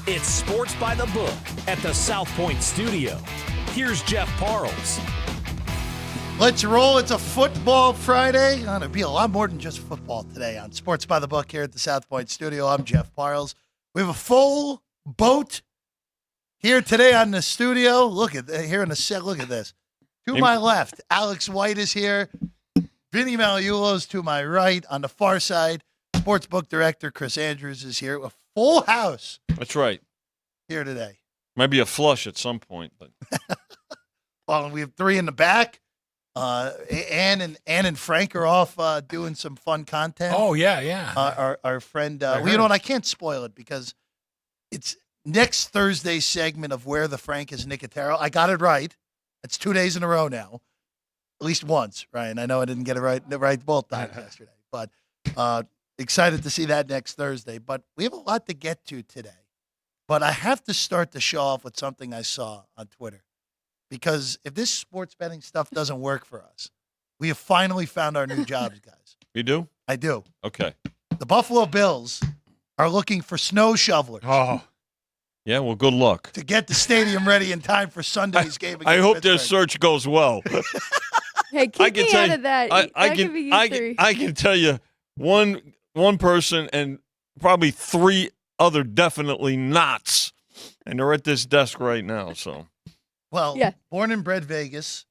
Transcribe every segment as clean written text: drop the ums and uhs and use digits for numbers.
It's Sports by the Book at the South Point Studio. Here's Jeff Parles. Let's roll. It's a football Friday. It'll be a lot more than just football today on Sports by the Book here at the South Point Studio. I'm Jeff Parles. We have a full boat here today on the studio. Look at here in the set. Look at this. To my left, Alex White is here. Vinny Magliulo's to my right. On the far side, Sportsbook Director Chris Andrews is here. A full house. That's right. Here today. Might be a flush at some point, but Well, we have three in the back. Ann and Frank are off doing some fun content. Oh, yeah. Our friend, well, you know what? I can't spoil it because it's next Thursday's segment of Where the Frank is Nicotero. I got it right. It's 2 days in a row now, at least once, Ryan. I know I didn't get it right both times yesterday, but excited to see that next Thursday. But we have a lot to get to today. But I have to start the show off with something I saw on Twitter. Because if this sports betting stuff doesn't work for us, we have finally found our new jobs, guys. you do? I do. Okay. The Buffalo Bills are looking for snow shovelers Yeah, well, good luck. to get the stadium ready in time for Sunday's game against I hope their Pittsburgh. search goes well. Hey, keep me out of that. I That could be you three. can tell you one person and probably three other definitely nots, and they're at this desk right now. So Well, Yeah. born and bred Vegas.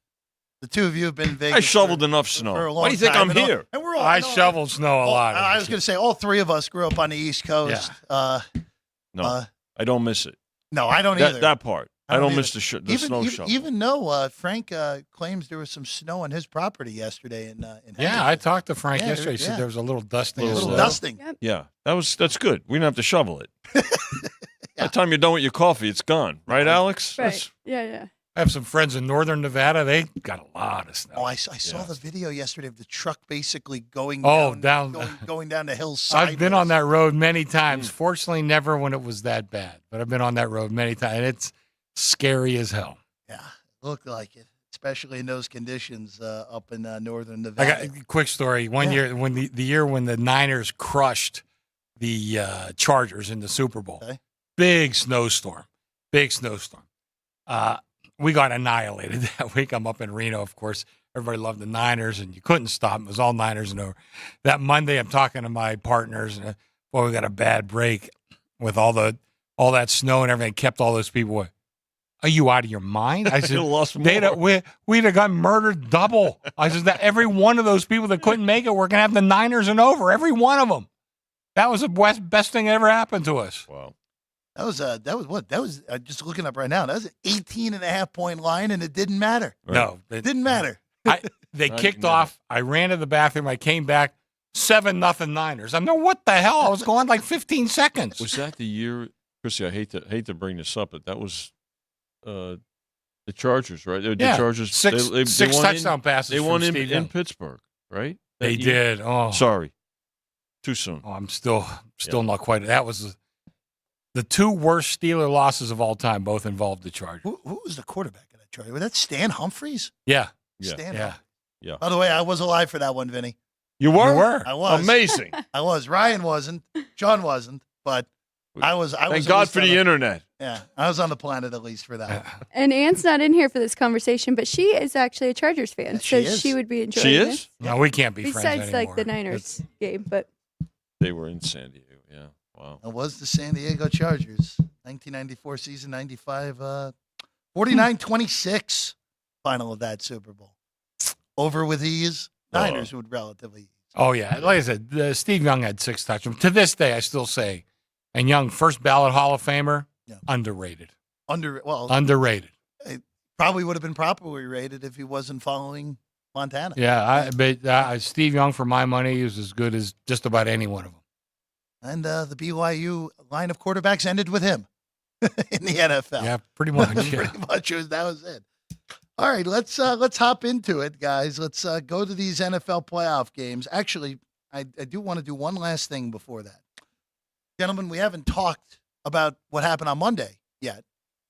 The two of you have been in Vegas. I shoveled for enough a snow. long Why do you think time, I'm and all- here? And we're all, I and all- shoveled snow a lot. I was going to say all three of us grew up on the East Coast. No, I don't miss it. No, I don't either. That part. I don't miss the even, snow shovel. Even though Frank claims there was some snow on his property yesterday in Yeah, I taled to Frank Yeah, yesterday. He yeah. said there was a little dusting. a of little snow. dusting. Yep. Yeah, that's good. We didn't have to shovel it. By the time you're done with your coffee, it's gone. Right, Alex? Right. Yeah. I have some friends in northern Nevada. They got a lot of snow. Oh, I saw the video yesterday of the truck basically going down. going down the hillside. I've been on that road many times. Fortunately, never when it was that bad. But I've been on that road many times. And it's scary as hell. Yeah, looked like it, especially in those conditions up in northern I Nevada. got a quick story. One year when the year when the Niners crushed the Chargers in the Super Bowl. Okay. Big snowstorm. We got annihilated that week. I'm up in Reno, of course. Everybody loved the Niners, and you couldn't stop them. It was all Niners and over. That Monday, I'm talking to my partners, and boy, we got a bad break with all that snow and everything. Kept all those people away. Are you out of your mind? I said, lost more. we'd have got murdered double. I said, that every one of those people that couldn't make it, we're going to have the Niners and over. Every one of them. That was the best thing that ever happened to us. Wow. That was just looking up right now. That was an 18.5-point line, and it didn't matter. Right. No, It didn't matter. They Not kicked even off. I ran to the bathroom. I came back. 7-0 Niners. I'm like, what the hell? I was gone like 15 seconds. Was that the year, Chrissy? I hate to bring this up, but that was the Chargers, right? The Yeah. Chargers. Six won touchdown passes. They won from Steve in Young. Pittsburgh, right? They That year? did. Oh, Sorry, too soon. I'm still not quite. That was the two worst Steeler losses of all time. Both involved the Chargers. Who was the quarterback of that Charlie? Was that Stan Humphries? Yeah, Yeah. Stan yeah. Yeah. By the way, I was alive for that one, Vinny. You You were. I was. amazing. I was. Ryan wasn't. John wasn't. But I was. I was. Thank at God least for on the internet. Yeah, I was on the planet at least for that one. And Ann's not in here for this conversation, but she is actually a Chargers fan, Yes, so she is. she would be enjoying She this. is. No, we can't be friends Besides, anymore. like the Niners game, but They were in San Diego. Yeah. Wow. It was the San Diego Chargers, 1994 season, 95, 49-26 final of that Super Bowl. Over with ease. Niners would relatively ease. Oh yeah, like I said, Steve Young had 6 touchdowns. To this day, I still say, and Young, first ballot Hall of Famer, Yeah. underrated. Underrated. Probably would have been properly rated if he wasn't following Montana. Yeah, but Steve Young, for my money, is as good as just about any one of them. And the BYU line of quarterbacks ended with him in the NFL. Yeah, pretty much. Yeah. Pretty much, that was it. All right, let's hop into it, guys. Let's go to these NFL playoff games. Actually, I do want to do one last thing before that. Gentlemen, we haven't talked about what happened on Monday yet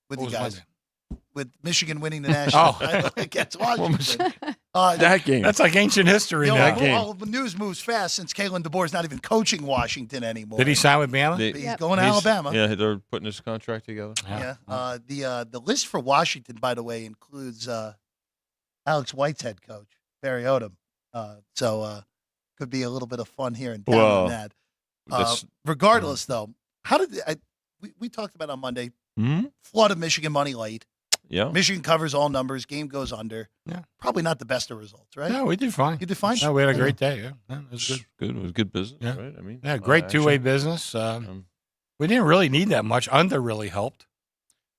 with What you was guys. Monday? with Michigan winning the national title against Washington. That game. That's like ancient history You know, now. well, the news moves fast since Kalen DeBoer's not even coaching Washington anymore. Did he sign with Bama? But he's going to Alabama. Yeah, they're putting his contract together. Yeah. The list for Washington, by the way, includes Alex White's head coach, Barry Odom. So could be a little bit of fun here and down on that. Regardless, though, how did we talked about on Monday? Flood of Michigan money late. Yeah. Michigan covers all numbers. Game goes under. Yeah. Probably not the best of results, right? No, we did fine. You did fine? No, we had a great day. Yeah, it was good. Good. It was good business, Yeah. right? I mean, Yeah, great two-way business. We didn't really need that much. Under really helped.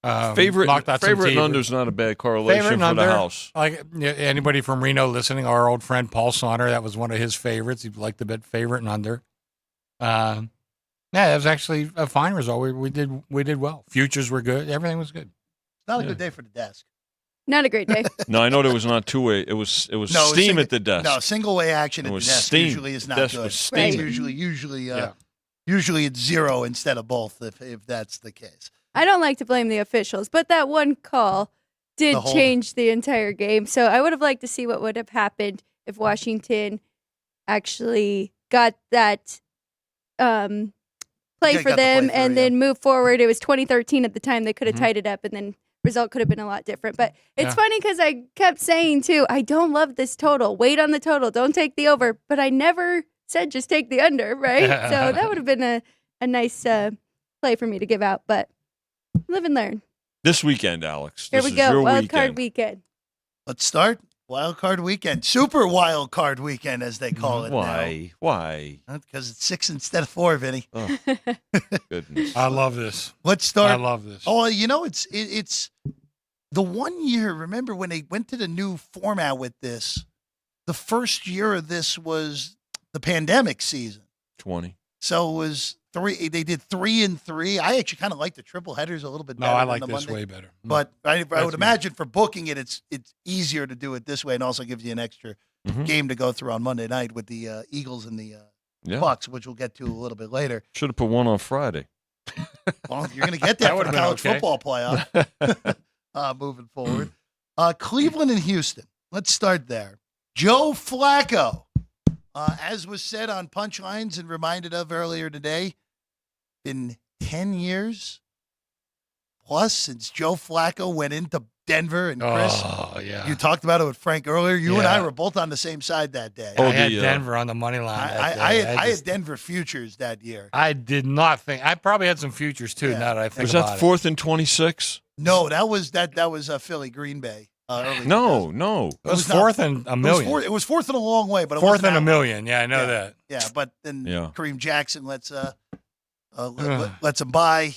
Favorite knocked out some and teams. under's not a bad correlation Favorite and for under, the house. like anybody from Reno listening, our old friend Paul Saunter, that was one of his favorites. He liked the bet favorite and under. Yeah, that was actually a fine result. We did well. Futures were good. Everything was good. Not a good day for the desk. Not a great day. No, I know there was not two-way. It was steam at the desk. No, single way action at the was desk steam. usually is not Desk good. was It's steaming. usually it's 0 instead of both if that's the case. I don't like to blame the officials, but that one call did change the entire game. So I would have liked to see what would have happened if Washington actually got that play for them and then move forward. It was 2013 at the time. They could have tied it up, and then result could have been a lot different. But it's funny because I kept saying, too, I don't love this total. Wait on the total. Don't take the over. But I never said just take the under, right? So that would have been a nice play for me to give out. But live and learn. This weekend, Alex. Here This we is go. your Wild weekend. card weekend. Let's start wild card weekend. Super wild card weekend, as they call it Why? Why? now. Because it's 6 instead of 4, Vinny. Oh, goodness. I love this. Let's start. I love this. Oh, you know, it's the 1 year. Remember when they went to the new format with this? The first year of this was the pandemic season. 20. So it was 3. They did 3 and 3. I actually kind of like the triple headers a little bit No, better. I than like the this Monday. way better. But I would me. imagine for booking it, it's easier to do it this way, and also gives you an extra game to go through on Monday night with the Eagles and the Bucks, which we'll get to a little bit later. Should have put one on Friday. Well, you're going to get that for the would've been college okay. football playoff moving forward. Cleveland and Houston. Let's start there. Joe Flacco, as was said on Punchlines and reminded of earlier today, been 10 years plus since Joe Flacco went into Denver. And Chris, you talked about it with Frank earlier. You and I were both on the same side that day. Oh, I had Denver on the money line. I had Denver futures that year. I did not think. I probably had some futures too. Yeah. Now that I think Was about that 4th and 26? No, that was Philly Green Bay. Early No. 2000. it. It was not- fourth and a million. It was fourth and a long way, but it Fourth wasn't and a that million. Yeah, I know Yeah. that. Yeah, but then Kareem Jackson lets him by.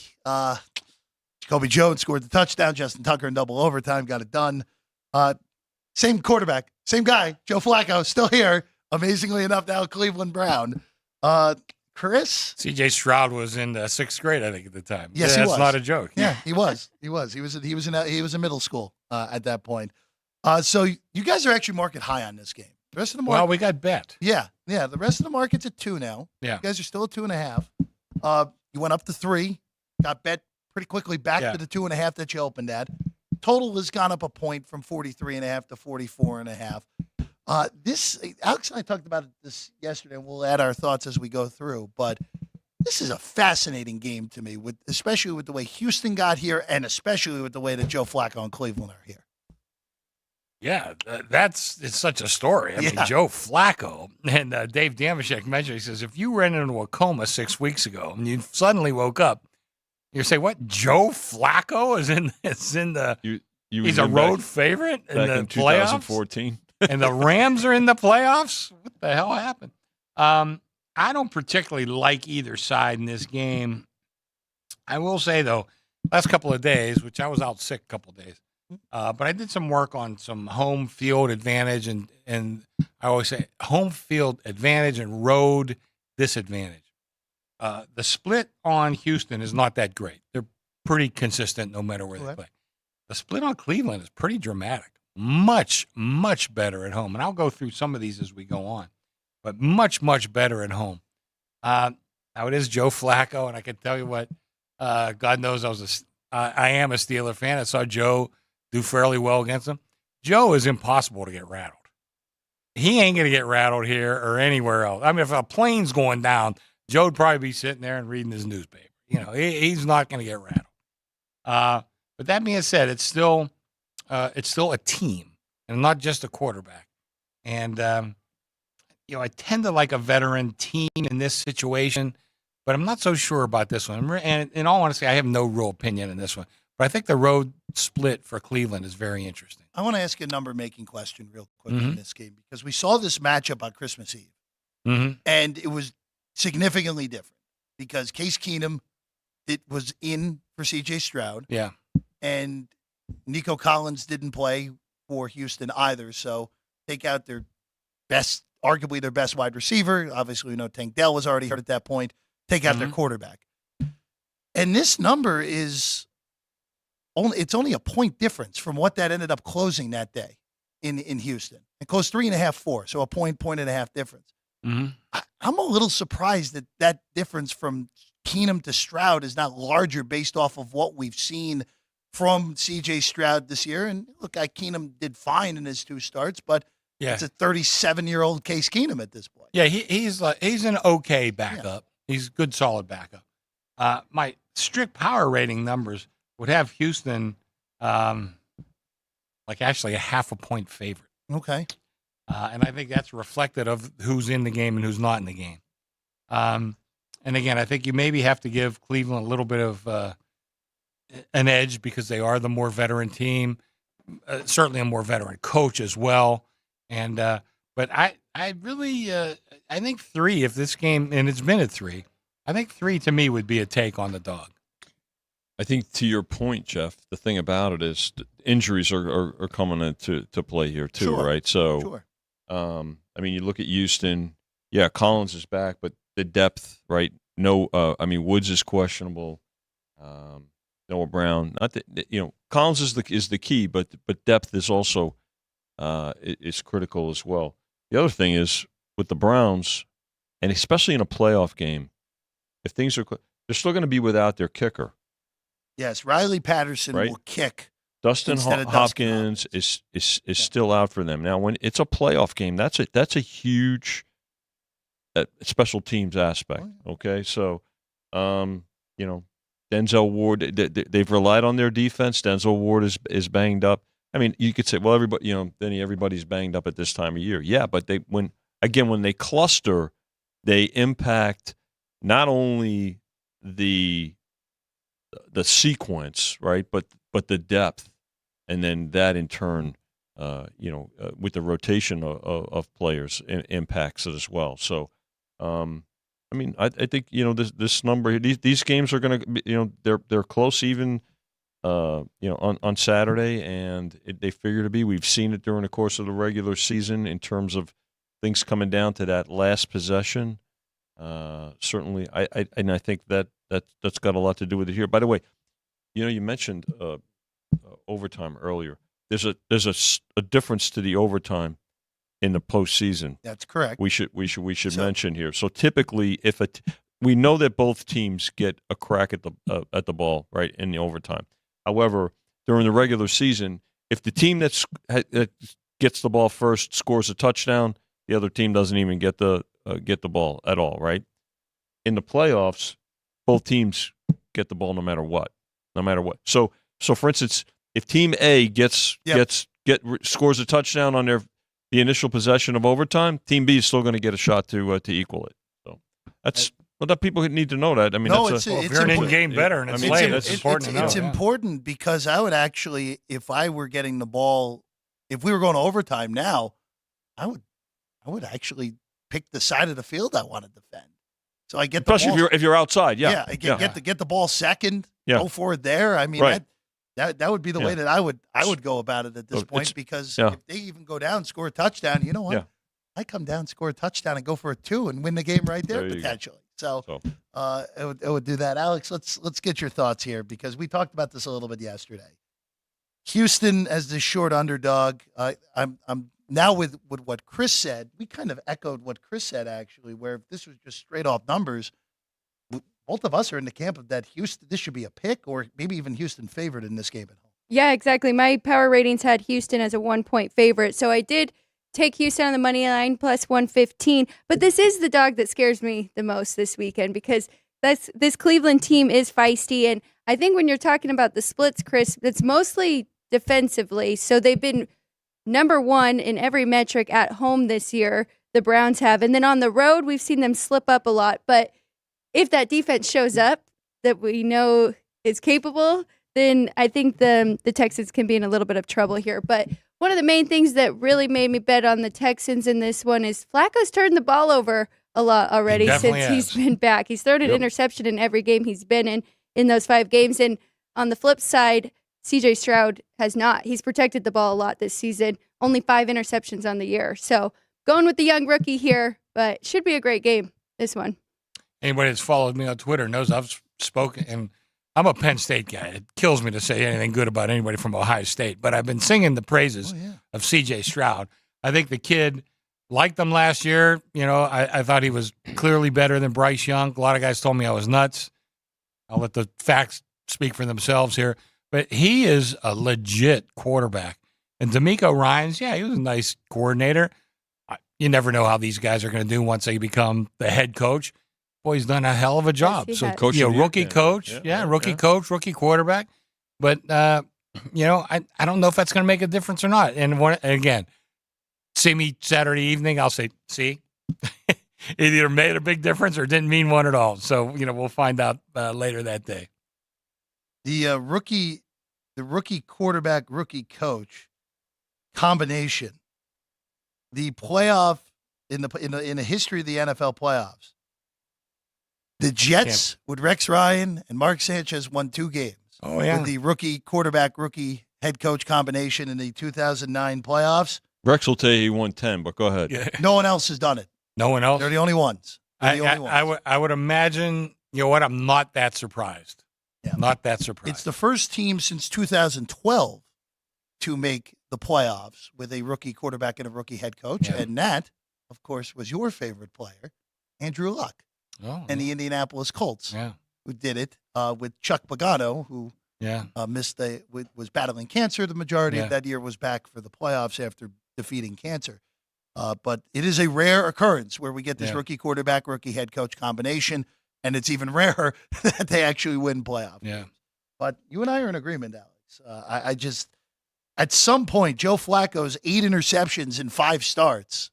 Jacoby Jones scored the touchdown. Justin Tucker in double overtime got it done. Same quarterback, same guy, Joe Flacco, still here. Amazingly enough, now Cleveland Brown. Chris? C.J. Stroud was in the 6th grade, I think, at the time. Yes, yeah, he that's was. not a joke. Yeah, he was. He was in middle school at that point. So you guys are actually market high on this game. The rest of the market. Well, we got bet. Yeah. The rest of the market's at 2 now. Yeah. You guys are still at 2.5. You went up to 3, got bet pretty quickly back to the 2.5 that you opened at. Total has gone up a point from 43.5 to 44.5. Alex and I talked about this yesterday, and we'll add our thoughts as we go through. But this is a fascinating game to me, especially with the way Houston got here, and especially with the way that Joe Flacco and Cleveland are here. Yeah, it's such a story. I mean, Joe Flacco, and Dave Damashek mentioned, he says, if you ran into a coma 6 weeks ago and you suddenly woke up, you say, what, Joe Flacco is in the he's a road favorite in the in playoffs? 2014. And the Rams are in the playoffs? What the hell happened? I don't particularly like either side in this game. I will say, though, last couple of days, which I was out sick a couple of days, but I did some work on some home field advantage, and I always say home field advantage and road disadvantage. The split on Houston is not that great. They're pretty consistent no matter where they play. The split on Cleveland is pretty dramatic. Much, much better at home. And I'll go through some of these as we go on, but much, much better at home. Now it is Joe Flacco, and I can tell you what, God knows I am a Steeler fan. I saw Joe do fairly well against them. Joe is impossible to get rattled. He ain't going to get rattled here or anywhere else. I mean, if a plane's going down, Joe would probably be sitting there and reading his newspaper. He's not going to get rattled. But that being said, it's still a team and not just a quarterback. And, I tend to like a veteran team in this situation, but I'm not so sure about this one. And in all honesty, I have no real opinion in this one. But I think the road split for Cleveland is very interesting. I want to ask you a number-making question real quick in this game because we saw this matchup on Christmas Eve, and it was significantly different because Case Keenum was in for C.J. Stroud. Yeah. And Nico Collins didn't play for Houston either, so take out their arguably their best wide receiver. Obviously, we know Tank Dell was already hurt at that point. Take out their quarterback. And this number is it's only a point difference from what that ended up closing that day in Houston. It closed 3.5, 4, so a point and a half difference. I'm a little surprised that difference from Keenum to Stroud is not larger based off of what we've seen from C.J. Stroud this year. And look, Keenum did fine in his 2 starts, but it's a 37-year-old Case Keenum at this point. Yeah, he's an okay backup. Yeah. He's a good, solid backup. My strict power rating numbers would have Houston actually a half a point favorite. Okay. And I think that's reflective of who's in the game and who's not in the game. And again, I think you maybe have to give Cleveland a little bit of an edge because they are the more veteran team, certainly a more veteran coach as well. And but I really I think 3 if this game, and it's been at 3, I think 3 to me would be a take on the dog. I think to your point, Jeff, the thing about it is injuries are coming into play here too, right? So, you look at Houston. Yeah, Collins is back, but the depth, right? No, Woods is questionable. Noah Brown, not that Collins is the key, but depth is also is critical as well. The other thing is with the Browns, and especially in a playoff game, if things are, they're still going to be without their kicker. Yes, Riley Patterson will kick. Dustin Hopkins is still out for them. Now, when it's a playoff game, that's a huge special teams aspect. Okay, so Denzel Ward, they've relied on their defense. Denzel Ward is banged up. I mean, you could say, well, everybody's banged up at this time of year. Yeah, but when they cluster, they impact not only the sequence, right, but the depth, and then that in turn, with the rotation of players, impacts it as well. So, I think this number, these games are going to be, they're close even, on Saturday, and they figure to be. We've seen it during the course of the regular season in terms of things coming down to that last possession. Certainly, I think that's got a lot to do with it here. By the way, you mentioned overtime earlier. There's a difference to the overtime in the postseason. That's correct. We should mention here. So typically, we know that both teams get a crack at the ball right in the overtime. However, during the regular season, if the team that gets the ball first scores a touchdown, the other team doesn't even get the ball at all. Right? In the playoffs, both teams get the ball no matter what. So for instance, if Team A scores a touchdown on the initial possession of overtime, Team B is still going to get a shot to equal it. So that's that people need to know that. I mean, if you're an in-game better and it's late, it's important to know. It's important because I would actually, if I were getting the ball, if we were going to overtime now, I would actually pick the side of the field I want to defend. So I get especially if you're outside, get the ball second, go for it there. I mean, that would be the way that I would go about it at this point because if they even go down, score a touchdown, you know what? Yeah. I come down, score a touchdown, and go for a 2 and win the game right there potentially. So it would do that. Alex, let's get your thoughts here because we talked about this a little bit yesterday. Houston as the short underdog. I'm now with what Chris said. We kind of echoed what Chris said actually, where if this was just straight off numbers, both of us are in the camp of that Houston. This should be a pick, or maybe even Houston favored in this game at home. Yeah, exactly. My power ratings had Houston as a 1-point favorite. So I did take Houston on the money line plus 115. But this is the dog that scares me the most this weekend because this Cleveland team is feisty. And I think when you're talking about the splits, Chris, it's mostly defensively. So they've been number one in every metric at home this year, the Browns have. And then on the road, we've seen them slip up a lot. But if that defense shows up that we know is capable, then I think the Texans can be in a little bit of trouble here. But one of the main things that really made me bet on the Texans in this one is Flacco's turned the ball over a lot already since he's been back. He's thrown an interception in every game he's been in those 5 games. And on the flip side, CJ Stroud has not. He's protected the ball a lot this season. Only 5 interceptions on the year. So going with the young rookie here, but should be a great game, this one. Anybody that's followed me on Twitter knows I've spoken, and I'm a Penn State guy. It kills me to say anything good about anybody from Ohio State, but I've been singing the praises of C.J. Stroud. I think the kid liked them last year. You know, I thought he was clearly better than Bryce Young. A lot of guys told me I was nuts. I'll let the facts speak for themselves here. But he is a legit quarterback. And D'Amico Ryans, he was a nice coordinator. You never know how these guys are going to do once they become the head coach. Boy, he's done a hell of a job. Yes, so, rookie coach, coach, rookie quarterback. But, I don't know if that's going to make a difference or not. And again, see me Saturday evening, I'll say, see, it either made a big difference or didn't mean one at all. So, we'll find out later that day. The rookie quarterback, rookie coach combination, the playoff in the history of the NFL playoffs. The Jets with Rex Ryan and Mark Sanchez won 2 games. Oh, yeah. With the rookie quarterback, rookie head coach combination in the 2009 playoffs. Rex will tell you he won 10, but go ahead. Yeah. No one else has done it. No one else? They're the only ones. I would imagine, I'm not that surprised. Yeah. Not that surprised. It's the first team since 2012 to make the playoffs with a rookie quarterback and a rookie head coach. Yeah. And that, of course, was your favorite player, Andrew Luck. And the Indianapolis Colts, who did it with Chuck Pagano, who was battling cancer. The majority of that year was back for the playoffs after defeating cancer. But it is a rare occurrence where we get this rookie quarterback, rookie head coach combination, and it's even rarer that they actually win playoff games. But you and I are in agreement, Alex. I just, at some point, Joe Flacco's 8 interceptions in 5 starts.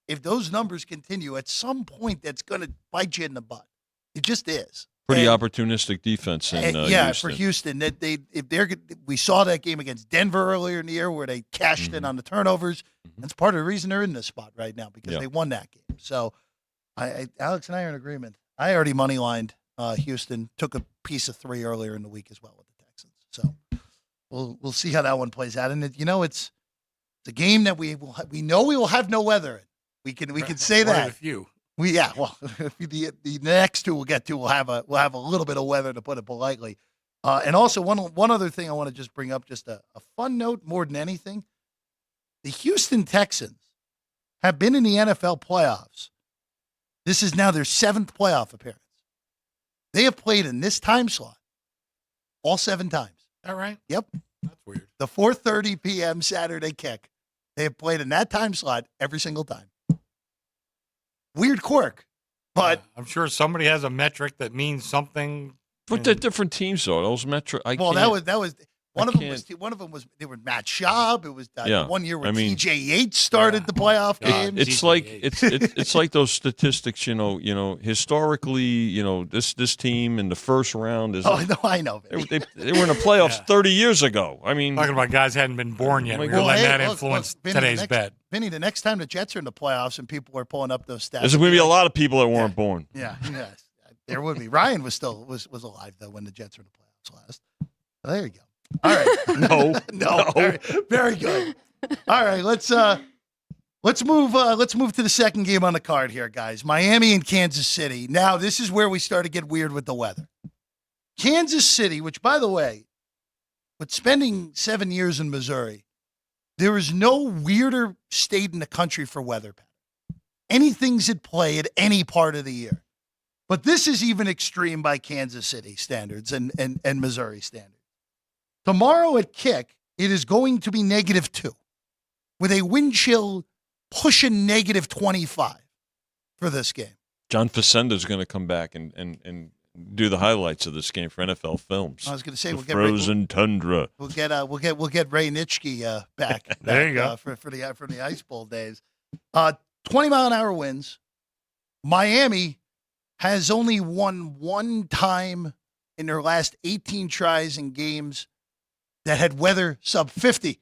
If those numbers continue, at some point that's going to bite you in the butt. It just is. Pretty opportunistic defense in Houston. For Houston, we saw that game against Denver earlier in the year where they cashed in on the turnovers. That's part of the reason they're in this spot right now because they won that game. So, Alex and I are in agreement. I already moneylined Houston. Took a piece of 3 earlier in the week as well with the Texans. So we'll see how that one plays out. And it's a game that we know we will have no weather in. We can say that. A few. The next 2 we'll get to will have a little bit of weather, to put it politely. And also one other thing I want to just bring up, just a fun note more than anything. The Houston Texans have been in the NFL playoffs. This is now their 7th playoff appearance. They have played in this time slot all 7 times. Is that right? Yep. That's weird. The 4:30 p.m. Saturday kick. They have played in that time slot every single time. Weird quirk, but I'm sure somebody has a metric that means something. But they're different teams, though. Those metrics. That was one of them was they were Matt Schaub. It was one year where TJ Yates started the playoff games. It's like it's like those statistics. Historically, this team in the first round is. Oh no, I know. They were in the playoffs 30 years ago. I mean, talking about guys hadn't been born yet. We're letting that influence today's bet. Vinny, the next time the Jets are in the playoffs and people are pulling up those stats, there's going to be a lot of people that weren't born. Yeah, yes, there would be. Ryan was alive though when the Jets were in the playoffs last. So there you go. All right. No. Very, very good. All right, let's move to the second game on the card here, guys. Miami and Kansas City. Now, this is where we start to get weird with the weather. Kansas City, which by the way, with spending 7 years in Missouri, there is no weirder state in the country for weather pattern. Anything's at play at any part of the year. But this is even extreme by Kansas City standards and Missouri standards. Tomorrow at kick, it is going to be -2 with a wind chill pushing -25 for this game. John Facenda is going to come back and do the highlights of this game for NFL Films. I was going to say the frozen tundra. We'll get Ray Nitschke back. There you go. For the Ice Bowl days. 20-mile-an-hour winds. Miami has only won one time in their last 18 tries in games that had weather sub 50.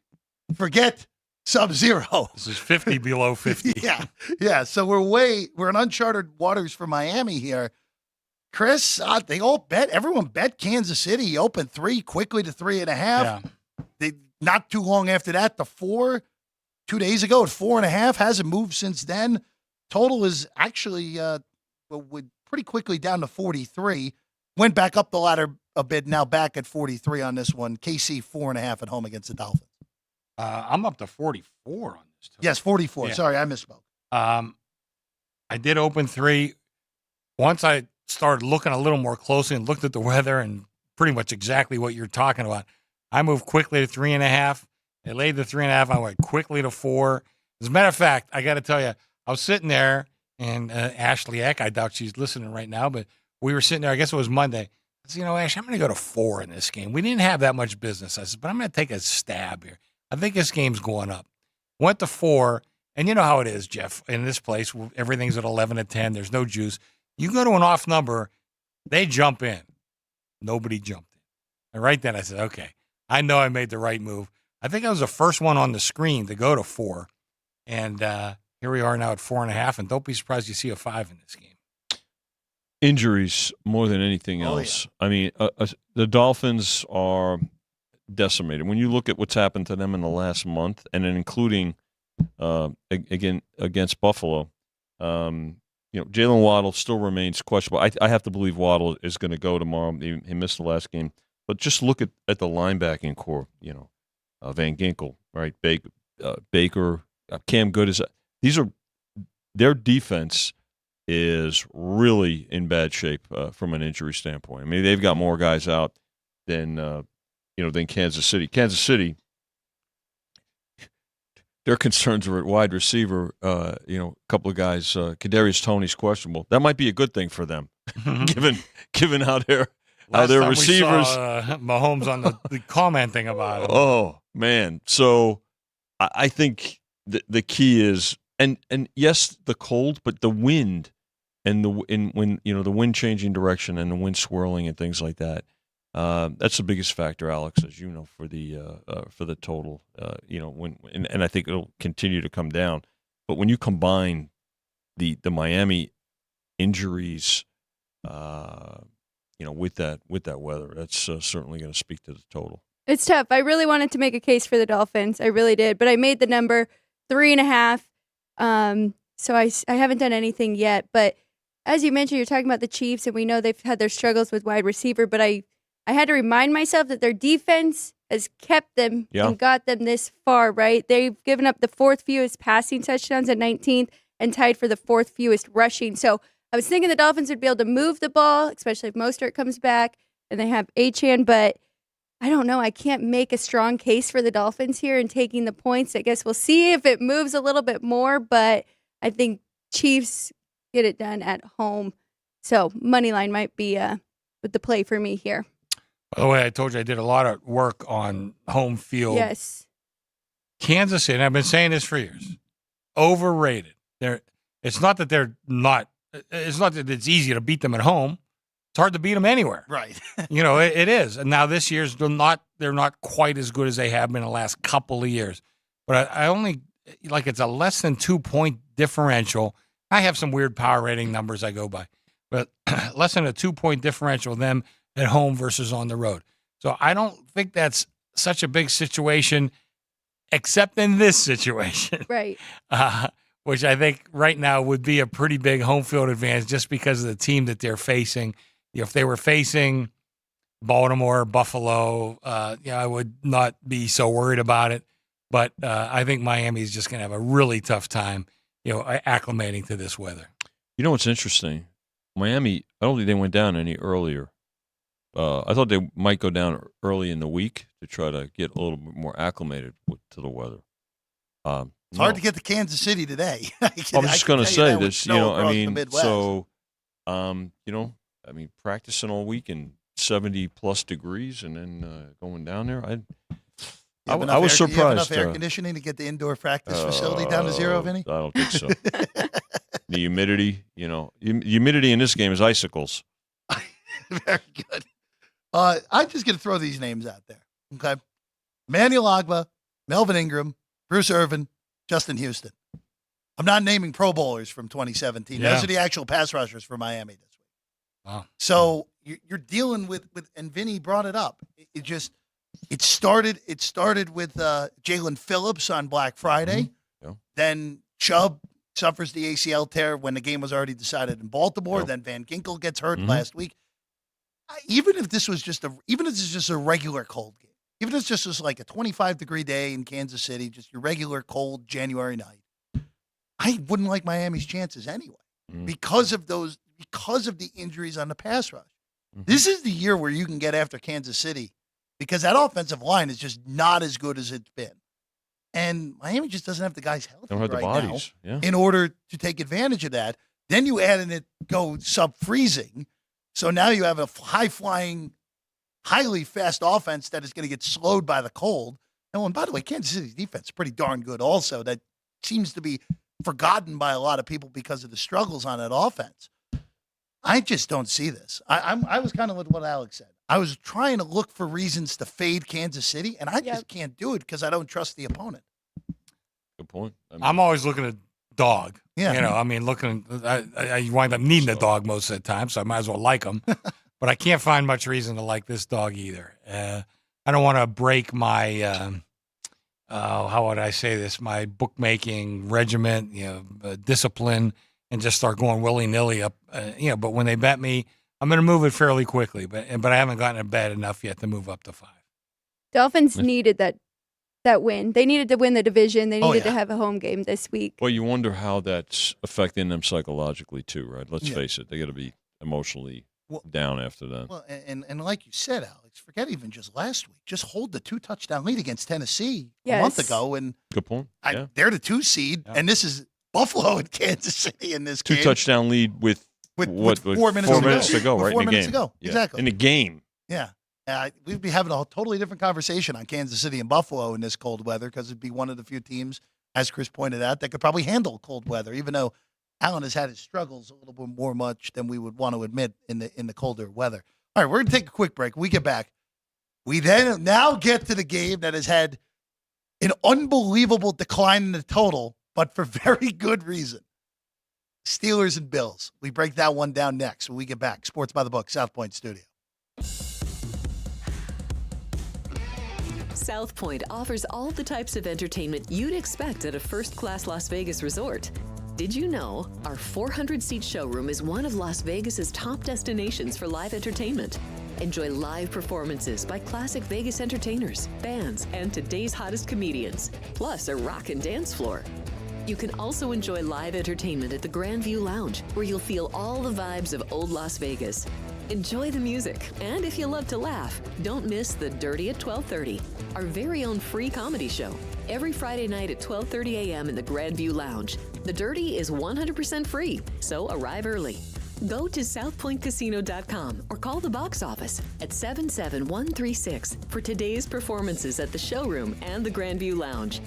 Forget sub-zero. This is 50 below 50. Yeah. So we're in uncharted waters for Miami here. Chris, everyone bet Kansas City opened 3 quickly to 3.5. Yeah. They not too long after that, the 4 2 days ago at 4.5, hasn't moved since then. Total is actually pretty quickly down to 43. Went back up the ladder a bit, now back at 43 on this one. KC 4.5 at home against the Dolphins. I'm up to 44 on this. Yes, 44. Yeah. Sorry, I misspoke. I did open 3. Once I started looking a little more closely and looked at the weather and pretty much exactly what you're talking about, I moved quickly to 3.5. They laid the 3.5. I went quickly to 4. As a matter of fact, I got to tell you, I was sitting there, and Ashley Eck, I doubt she's listening right now, but we were sitting there, I guess it was Monday. I said, Ash, I'm going to go to 4 in this game. We didn't have that much business. I said, but I'm going to take a stab here. I think this game's going up. Went to 4, and you know how it is, Jeff. In this place, everything's at 11 to 10. There's no juice. You go to an off number, they jump in. Nobody jumped in. And right then I said, okay, I know I made the right move. I think I was the first one on the screen to go to 4. And here we are now at 4.5. And don't be surprised you see a 5 in this game. Injuries more than anything else. Yeah. I mean, the Dolphins are decimated. When you look at what's happened to them in the last month, and then including again against Buffalo, Jalen Waddle still remains questionable. I have to believe Waddle is going to go tomorrow. He missed the last game, but just look at the linebacking core. Van Ginkel, right? Baker, Cam Goodis. Their defense is really in bad shape from an injury standpoint. I mean, they've got more guys out than Kansas City. Kansas City, their concerns are at wide receiver. A couple of guys, Kadarius Toney's questionable. That might be a good thing for them, given how their receivers. We saw, Mahomes on the commenting about it. Oh man! So I think the key is and yes, the cold, but the wind and when the wind changing direction and the wind swirling and things like that. That's the biggest factor, Alex, as you know, for the total. And I think it'll continue to come down. But when you combine the Miami injuries, with that weather, that's certainly going to speak to the total. It's tough. I really wanted to make a case for the Dolphins. I really did, but I made the number 3.5. So I haven't done anything yet. But as you mentioned, you're talking about the Chiefs, and we know they've had their struggles with wide receiver. But I had to remind myself that their defense has kept them and got them this far, right? They've given up the 4th fewest passing touchdowns at 19th and tied for the 4th fewest rushing. So I was thinking the Dolphins would be able to move the ball, especially if Mostert comes back and they have Achane, but I don't know. I can't make a strong case for the Dolphins here and taking the points. I guess we'll see if it moves a little bit more, but I think Chiefs get it done at home. So money line might be with the play for me here. By the way, I told you I did a lot of work on home field. Yes. Kansas City, and I've been saying this for years, overrated. It's not that it's easy to beat them at home. It's hard to beat them anywhere. Right. It is. And now this year's they're not quite as good as they have been the last couple of years. But I only it's a less than 2-point differential. I have some weird power rating numbers I go by, but less than a 2-point differential them at home versus on the road. So I don't think that's such a big situation, except in this situation. Right. Which I think right now would be a pretty big home field advantage just because of the team that they're facing. If they were facing Baltimore, Buffalo, I would not be so worried about it. But I think Miami is just going to have a really tough time, acclimating to this weather. You know what's interesting? Miami, I don't think they went down any earlier. I thought they might go down early in the week to try to get a little bit more acclimated to the weather. It's hard to get to Kansas City today. I was just going to say this, so, practicing all week in 70-plus degrees and then going down there, I was surprised. You have enough air conditioning to get the indoor practice facility down to zero, Vinny? I don't think so. The humidity, humidity in this game is icicles. Very good. I'm just going to throw these names out there, okay? Emmanuel Ogbah, Melvin Ingram, Bruce Irvin, Justin Houston. I'm not naming Pro Bowlers from 2017. Yeah. Those are the actual pass rushers for Miami this week. Wow. So you're dealing with, and Vinny brought it up. It started with Jalen Phillips on Black Friday. Mm-hmm. Yeah. Then Chubb suffers the ACL tear when the game was already decided in Baltimore. Yeah. Then Van Ginkel gets hurt last week. Even if this is just a regular cold game, even if it's just like a 25-degree day in Kansas City, just your regular cold January night, I wouldn't like Miami's chances anyway because of the injuries on the pass rush. Mm-hmm. This is the year where you can get after Kansas City because that offensive line is just not as good as it's been. And Miami just doesn't have the guys healthy Don't have right the bodies. now in order to take advantage of that. Then you add in it go sub-freezing. So now you have a high-flying, highly fast offense that is going to get slowed by the cold. And by the way, Kansas City's defense is pretty darn good also. That seems to be forgotten by a lot of people because of the struggles on that offense. I just don't see this. I was kind of with what Alex said. I was trying to look for reasons to fade Kansas City, and I just can't do it because I don't trust the opponent. Good point. I'm always looking at dog. Yeah. I wind up needing a dog most of the time, so I might as well like them. But I can't find much reason to like this dog either. I don't want to break my, how would I say this, my bookmaking regiment, discipline, and just start going willy-nilly up. But when they bet me, I'm going to move it fairly quickly. But I haven't gotten it bad enough yet to move up to 5. Dolphins needed that win. They needed to win the division. They needed to have a home game this week. Well, you wonder how that's affecting them psychologically too, right? Let's face it, they got to be emotionally down after that. Well, and like you said, Alex, forget even just last week. Just hold the 2-touchdown lead against Tennessee a month ago, and good point. They're the 2 seed, and this is Buffalo and Kansas City in this game. 2-touchdown lead with 4 minutes to go, right? 4 in the minutes game. to go, Yeah. exactly In the game. Yeah. We'd be having a totally different conversation on Kansas City and Buffalo in this cold weather because it'd be one of the few teams, as Chris pointed out, that could probably handle cold weather, even though Allen has had his struggles a little bit more much than we would want to admit in the colder weather. All right, we're going to take a quick break. When we get back, we then now get to the game that has had an unbelievable decline in the total, but for very good reason. Steelers and Bills. We break that one down next when we get back. Sports by the Book, South Point Studio. South Point offers all the types of entertainment you'd expect at a first-class Las Vegas resort. Did you know our 400-seat showroom is one of Las Vegas's top destinations for live entertainment? Enjoy live performances by classic Vegas entertainers, bands, and today's hottest comedians, plus a rock and dance floor. You can also enjoy live entertainment at the Grandview Lounge, where you'll feel all the vibes of old Las Vegas. Enjoy the music, and if you love to laugh, don't miss The Dirty at 12:30, our very own free comedy show, every Friday night at 12:30 a.m. in the Grandview Lounge. The Dirty is 100% free, so arrive early. Go to southpointcasino.com or call the box office at 77136 for today's performances at the showroom and the Grandview Lounge.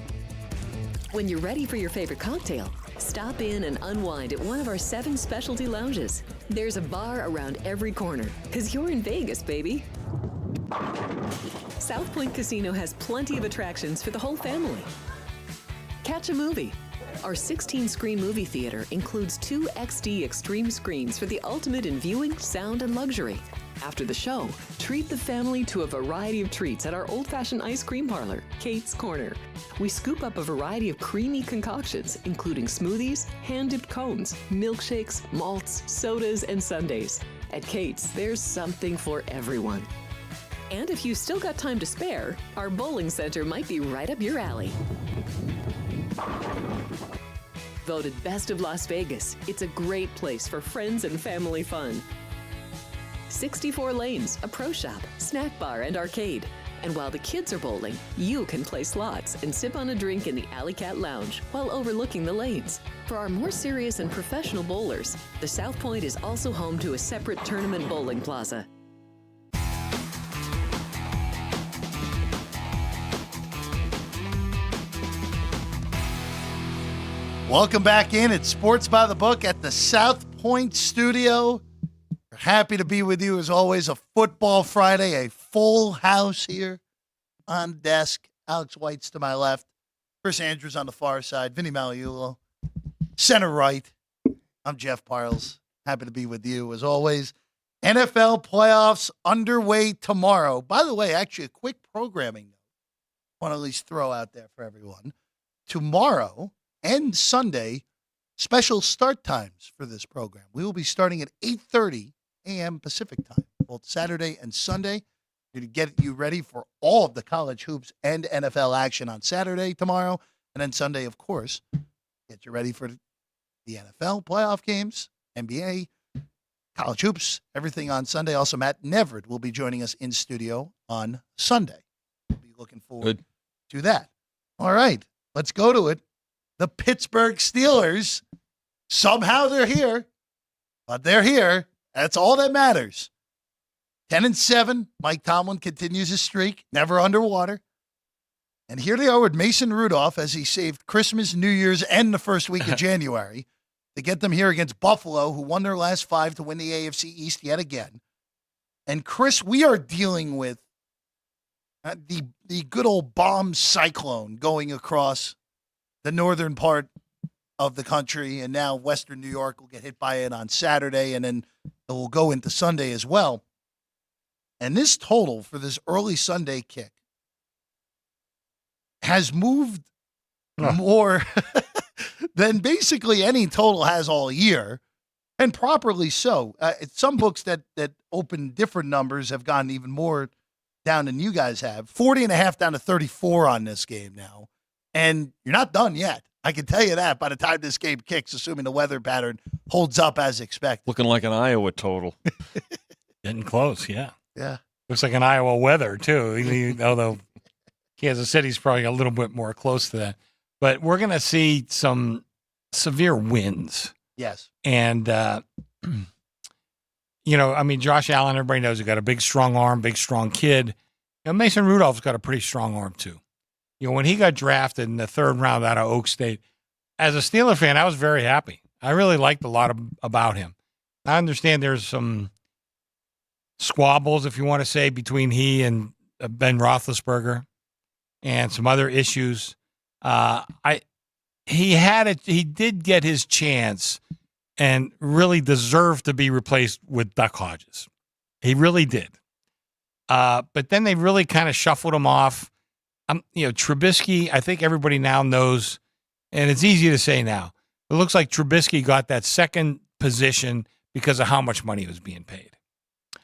When you're ready for your favorite cocktail, stop in and unwind at one of our 7 specialty lounges. There's a bar around every corner, because you're in Vegas, baby. South Point Casino has plenty of attractions for the whole family. Catch a movie. Our 16-screen movie theater includes 2 XD Extreme screens for the ultimate in viewing, sound, and luxury. After the show, treat the family to a variety of treats at our old-fashioned ice cream parlor, Kate's Corner. We scoop up a variety of creamy concoctions, including smoothies, hand-dipped cones, milkshakes, malts, sodas, and sundaes. At Kate's, there's something for everyone. And if you still got time to spare, our bowling center might be right up your alley. Voted Best of Las Vegas, it's a great place for friends and family fun. 64 lanes, a pro shop, snack bar, and arcade. And while the kids are bowling, you can play slots and sip on a drink in the Alley Cat Lounge while overlooking the lanes. For our more serious and professional bowlers, the South Point is also home to a separate tournament bowling plaza. Welcome back in. It's Sports by the Book at the South Point studio. We're happy to be with you as always. A football Friday, a full house here on desk. Alex White's to my left. Chris Andrews on the far side. Vinny Magliulo, center right. I'm Jeff Parles. Happy to be with you as always. NFL playoffs underway tomorrow. By the way, actually a quick programming note I want to at least throw out there for everyone. Tomorrow and Sunday, special start times for this program. We will be starting at 8:30 a.m. Pacific time, both Saturday and Sunday, to get you ready for all of the college hoops and NFL action on Saturday tomorrow. And then Sunday, of course, get you ready for the NFL playoff games, NBA, college hoops, everything on Sunday. Also, Matt Neverett will be joining us in studio on Sunday. We'll be looking forward to that. All right, let's go to it. The Pittsburgh Steelers, somehow they're here, but they're here. That's all that matters. 10-7, Mike Tomlin continues his streak, never underwater. And here they are with Mason Rudolph as he saved Christmas, New Year's, and the first week of January to get them here against Buffalo, who won their last 5 to win the AFC East yet again. And Chris, we are dealing with the good old bomb cyclone going across the northern part of the country, and now Western New York will get hit by it on Saturday, and then it will go into Sunday as well. And this total for this early Sunday kick has moved more than basically any total has all year, and properly so. Some books that open different numbers have gone even more down than you guys have. 40.5 down to 34 on this game now. And you're not done yet. I can tell you that by the time this game kicks, assuming the weather pattern holds up as expected. Looking like an Iowa total. Getting close, yeah. Yeah. Looks like an Iowa weather, too, although Kansas City's probably a little bit more close to that. But we're going to see some severe winds. Yes. And, Josh Allen, everybody knows he's got a big, strong arm, big, strong kid. Mason Rudolph's got a pretty strong arm, too. When he got drafted in the third round out of Oak State, as a Steeler fan, I was very happy. I really liked a lot about him. I understand there's some squabbles, if you want to say, between he and Ben Roethlisberger and some other issues. He did get his chance and really deserved to be replaced with Duck Hodges. He really did. But then they really kind of shuffled him off. Trubisky, I think everybody now knows, and it's easy to say now, it looks like Trubisky got that second position because of how much money was being paid.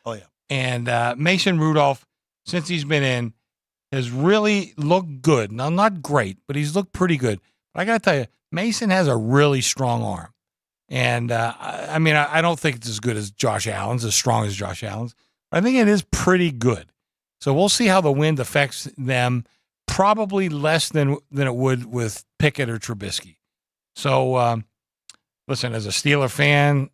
Oh, yeah. And Mason Rudolph, since he's been in, has really looked good. Now, not great, but he's looked pretty good. But I got to tell you, Mason has a really strong arm. And, I don't think it's as good as Josh Allen's, as strong as Josh Allen's. But I think it is pretty good. So we'll see how the wind affects them. Probably less than it would with Pickett or Trubisky. So, listen, as a Steeler fan,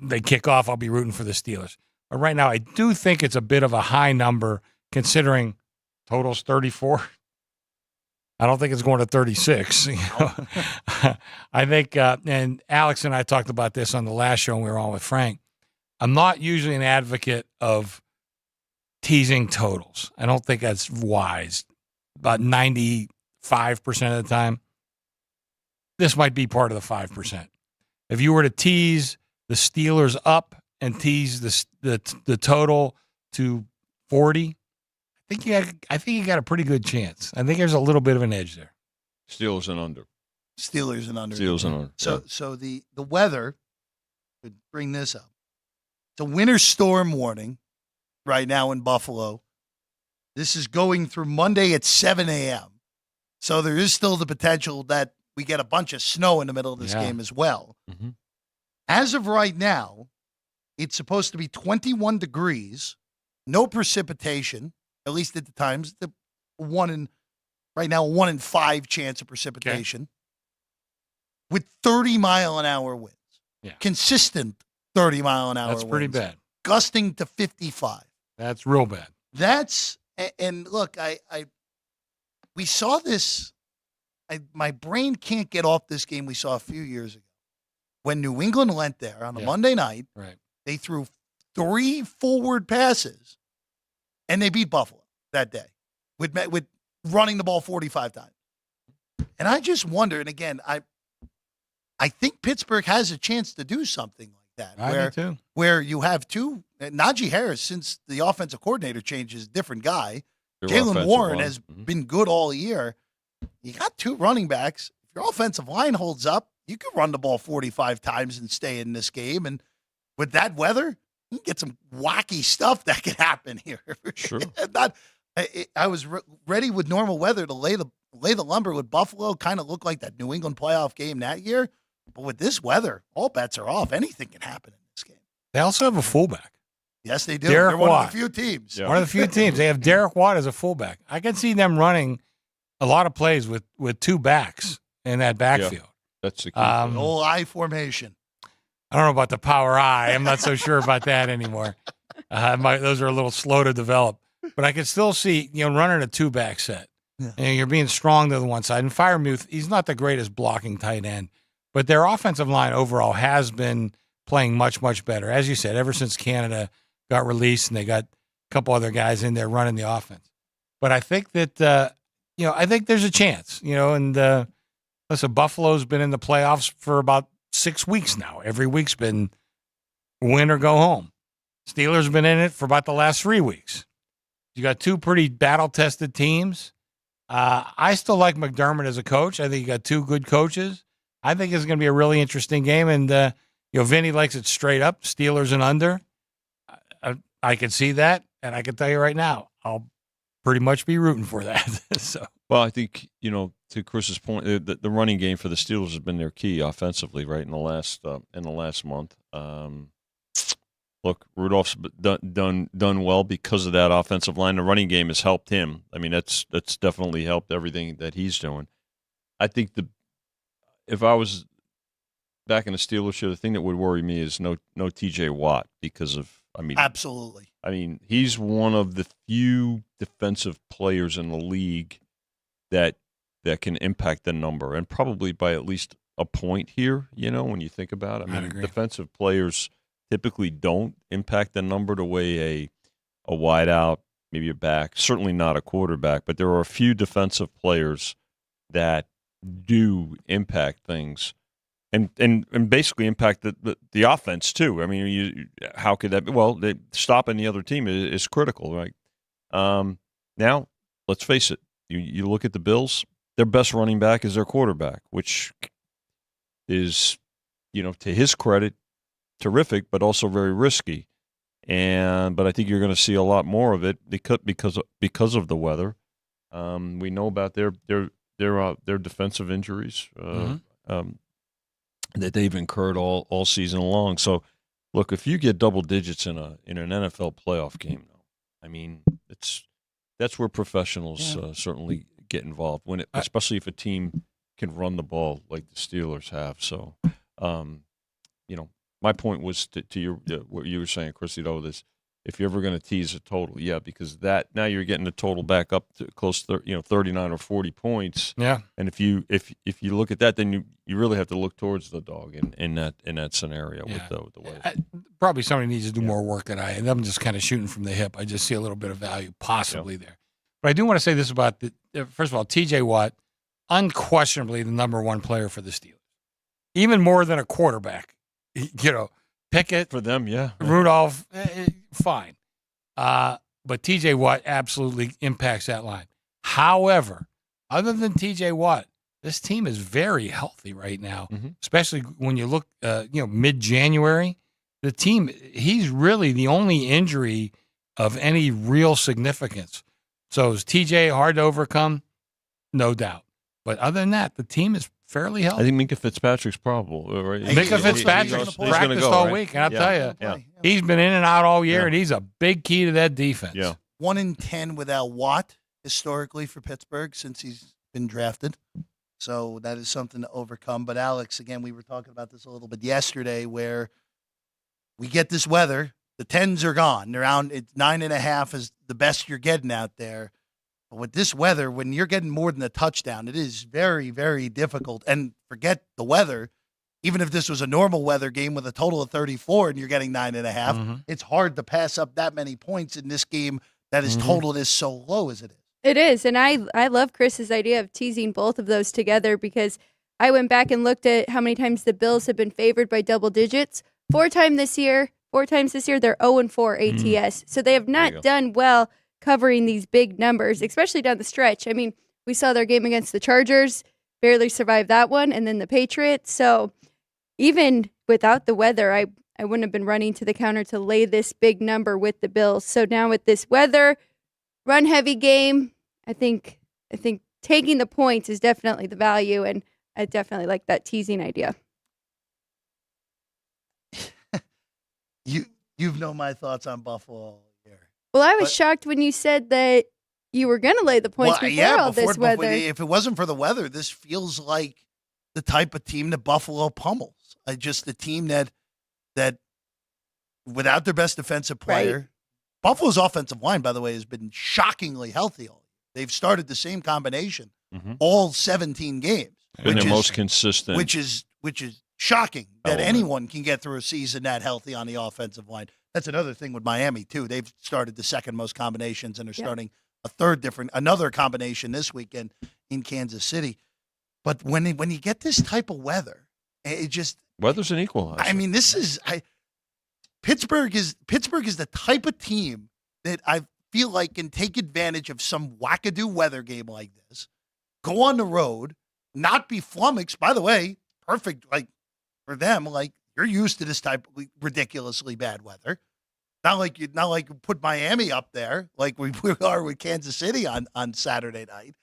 they kick off, I'll be rooting for the Steelers. But right now, I do think it's a bit of a high number considering total's 34. I don't think it's going to 36. I think, and Alex and I talked about this on the last show when we were on with Frank. I'm not usually an advocate of teasing totals. I don't think that's wise. About 95% of the time, this might be part of the 5%. If you were to tease the Steelers up and tease the total to 40, I think you got a pretty good chance. I think there's a little bit of an edge there. Steelers and under. Steelers and under. Steelers and under. So the weather could bring this up. It's a winter storm warning right now in Buffalo. This is going through Monday at 7 a.m. So there is still the potential that we get a bunch of snow in the middle of this game as well. Mm-hmm. As of right now, it's supposed to be 21 degrees, no precipitation, at least at the times, right now, 1 in 5 chance of precipitation with 30-mile-an-hour winds. Yeah. Consistent 30-mile-an-hour winds. That's pretty bad. Gusting to 55. That's real bad. And look, we saw this. My brain can't get off this game we saw a few years ago. When New England went there on a Monday night, right? They threw 3 forward passes, and they beat Buffalo that day with running the ball 45 times. And I just wonder, and again, I think Pittsburgh has a chance to do something like that. I do too. Where you have two, Najee Harris, since the offensive coordinator change, is a different guy. Jalen Warren has been good all year. You got 2 running backs. If your offensive line holds up, you could run the ball 45 times and stay in this game. And with that weather, you can get some wacky stuff that could happen here. Sure. I was ready with normal weather to lay the lumber with Buffalo. Kind of looked like that New England playoff game that year. But with this weather, all bets are off. Anything can happen in this game. They also have a fullback. Yes, they do. Derek They're one Watt. of the few teams. Yeah. One of the few teams. They have Derek Watt as a fullback. I can see them running a lot of plays with 2 backs in that backfield. Yeah, that's the key. The whole I formation. I don't know about the power I. I'm not so sure about that anymore. Those are a little slow to develop. But I can still see, running a 2-back set. Yeah. And you're being strong to the one side. And Freiermuth, he's not the greatest blocking tight end. But their offensive line overall has been playing much, much better. As you said, ever since Canada got released and they got a couple other guys in there running the offense. But I think that, I think there's a chance, and listen, Buffalo's been in the playoffs for about 6 weeks now. Every week's been win or go home. Steelers have been in it for about the last 3 weeks. You got 2 pretty battle-tested teams. I still like McDermott as a coach. I think you got 2 good coaches. I think it's going to be a really interesting game. And, Vinny likes it straight up, Steelers and under. I can see that, and I can tell you right now, I'll pretty much be rooting for that. So. Well, I think, to Chris's point, the running game for the Steelers has been their key offensively, right, in the last month. Look, Rudolph's done well because of that offensive line. The running game has helped him. I mean, that's definitely helped everything that he's doing. I think if I was back in the Steelers show, the thing that would worry me is no T.J. Watt because of, absolutely. He's one of the few defensive players in the league that can impact the number, and probably by at least a point here, when you think about it. I agree. Defensive players typically don't impact the number the way a wideout, maybe a back, certainly not a quarterback, but there are a few defensive players that do impact things and basically impact the offense too. How could that be? Well, stopping the other team is critical, right? Now, let's face it. You look at the Bills, their best running back is their quarterback, which is, to his credit, terrific, but also very risky. But I think you're going to see a lot more of it because of the weather. We know about their defensive injuries that they've incurred all season long. So, look, if you get double digits in an NFL playoff game, that's where professionals certainly get involved especially if a team can run the ball like the Steelers have. So, my point was to your what you were saying, Chrissy. This if you're ever going to tease a total, because now you're getting the total back up to close to 39 or 40 points. Yeah, and if you look at that, then you really have to look towards the dog in that scenario with the weather. Probably somebody needs to do more work than I. And I'm just kind of shooting from the hip. I just see a little bit of value possibly there. But I do want to say this about first of all, T.J. Watt, unquestionably the number 1 player for the Steelers, even more than a quarterback. Pickett for them, Rudolph, fine. But T.J. Watt absolutely impacts that line. However, other than T.J. Watt, this team is very healthy right now, especially when you look, mid-January. The team, he's really the only injury of any real significance. So is T.J. hard to overcome? No doubt. But other than that, the team is fairly healthy. I think Minkah Fitzpatrick's probable, right? Minkah Fitzpatrick's practiced all week, and I'll tell you, he's been in and out all year, and he's a big key to that defense. Yeah, 1-10 without Watt historically for Pittsburgh since he's been drafted. So that is something to overcome. But Alex, again, we were talking about this a little bit yesterday where we get this weather. The 10s are gone. They're around, it's 9.5 is the best you're getting out there. But with this weather, when you're getting more than a touchdown, it is very, very difficult. And forget the weather. Even if this was a normal weather game with a total of 34 and you're getting 9.5, it's hard to pass up that many points in this game that is total is so low as it is. It is, and I love Chris's idea of teasing both of those together because I went back and looked at how many times the Bills have been favored by double digits. 4 times this year, they're 0-4 ATS. So they have not done well covering these big numbers, especially down the stretch. I mean, we saw their game against the Chargers, barely survived that one, and then the Patriots. So even without the weather, I wouldn't have been running to the counter to lay this big number with the Bills. So now with this weather, run heavy game, I think taking the points is definitely the value, and I definitely like that teasing idea. You've known my thoughts on Buffalo all year. Well, I was shocked when you said that you were going to lay the points before this weather. If it wasn't for the weather, this feels like the type of team that Buffalo pummels. Just the team that without their best defensive player, right. Buffalo's offensive line, by the way, has been shockingly healthy all year. They've started the same combination all 17 games. Been the most consistent. Which is shocking that anyone can get through a season that healthy on the offensive line. That's another thing with Miami, too. They've started the second most combinations, and they're starting another combination this weekend in Kansas City. But when you get this type of weather, it just weather's an equalizer. I mean, Pittsburgh is the type of team that I feel like can take advantage of some wackadoo weather game like this, go on the road, not be flummoxed. By the way, perfect for them. You're used to this type of ridiculously bad weather. Not like you put Miami up there like we are with Kansas City on Saturday night.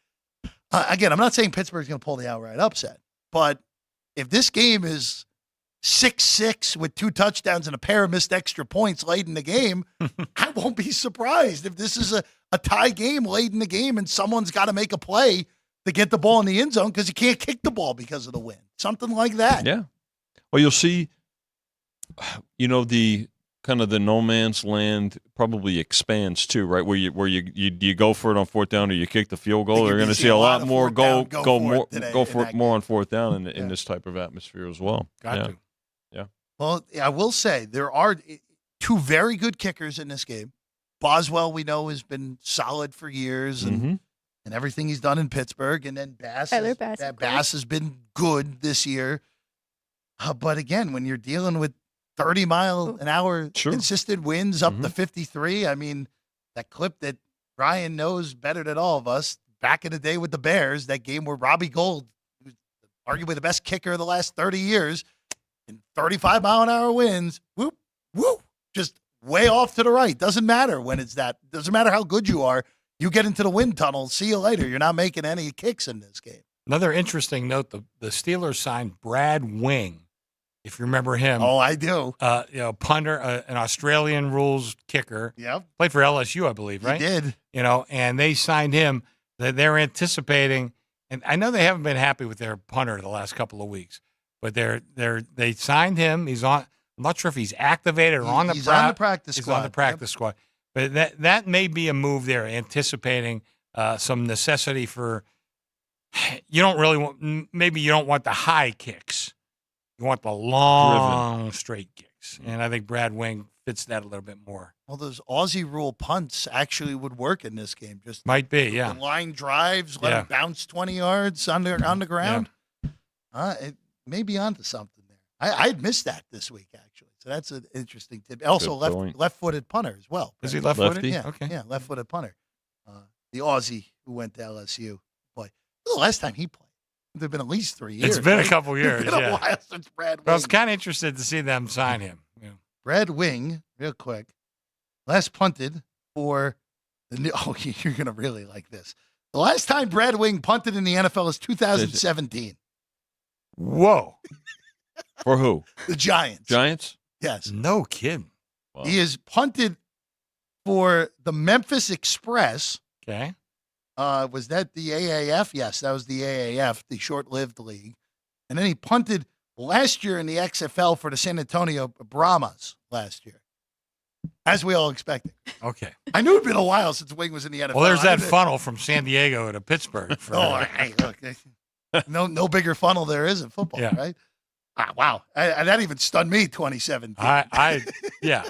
Again, I'm not saying Pittsburgh's going to pull the outright upset, but if this game is 6-6 with 2 touchdowns and a pair of missed extra points late in the game, I won't be surprised if this is a tie game late in the game and someone's got to make a play to get the ball in the end zone because you can't kick the ball because of the wind. Something like that. Yeah. Well, you'll see, the kind of the no man's land probably expands too, right? Where you go for it on 4th down or you kick the field goal. They're going to see a lot more go for it more on 4th down in this type of atmosphere as well. Got to. Yeah. Well, I will say there are 2 very good kickers in this game. Boswell, we know, has been solid for years and everything he's done in Pittsburgh. And then Bass has been good this year. But again, when you're dealing with 30-mile-an-hour consistent winds up to 53, I mean, that clip that Ryan knows better than all of us, back in the day with the Bears, that game where Robbie Gould, who's arguably the best kicker of the last 30 years, in 35-mile-an-hour winds, whoop, whoop, just way off to the right. Doesn't matter when it's that. Doesn't matter how good you are. You get into the wind tunnel, see you later. You're not making any kicks in this game. Another interesting note, the Steelers signed Brad Wing, if you remember him. Oh, I do. Punter, an Australian rules kicker. Yep. Played for LSU, I believe, right? He did. And they signed him. They're anticipating, and I know they haven't been happy with their punter the last couple of weeks, but they signed him. He's on. I'm not sure if he's activated or on the practice squad. He's on the practice squad. But that may be a move there, anticipating some necessity for. You don't really want. Maybe you don't want the high kicks. You want the long, straight kicks. And I think Brad Wing fits that a little bit more. Well, those Aussie rule punts actually would work in this game. Just might be, yeah. The line drives, let it bounce 20 yards on the ground. Yeah. It may be onto something there. I'd missed that this week, actually. So that's an interesting tip. Also, left-footed punter as well. Is he left-footed? Yeah, okay. Yeah, left-footed punter. The Aussie who went to LSU. Boy, the last time he played. It's been at least 3 years. It's been a couple years, It's been a while since Brad Wing. But I was kind of interested to see them sign him. Yeah. Brad Wing, real quick, last punted for the new. Oh, you're going to really like this. The last time Brad Wing punted in the NFL is 2017. Whoa. For who? The Giants. Giants? Yes. No kidding. Wow. He has punted for the Memphis Express. Okay. Was that the AAF? Yes, that was the AAF, the short-lived league. And then he punted last year in the XFL for the San Antonio Brahmas last year, as we all expected. Okay. I knew it'd been a while since Wing was in the NFL. Well, there's that funnel from San Diego to Pittsburgh. Hey, look, no bigger funnel there is in football, Yeah. right? Wow, that even stunned me. 2017. Yeah,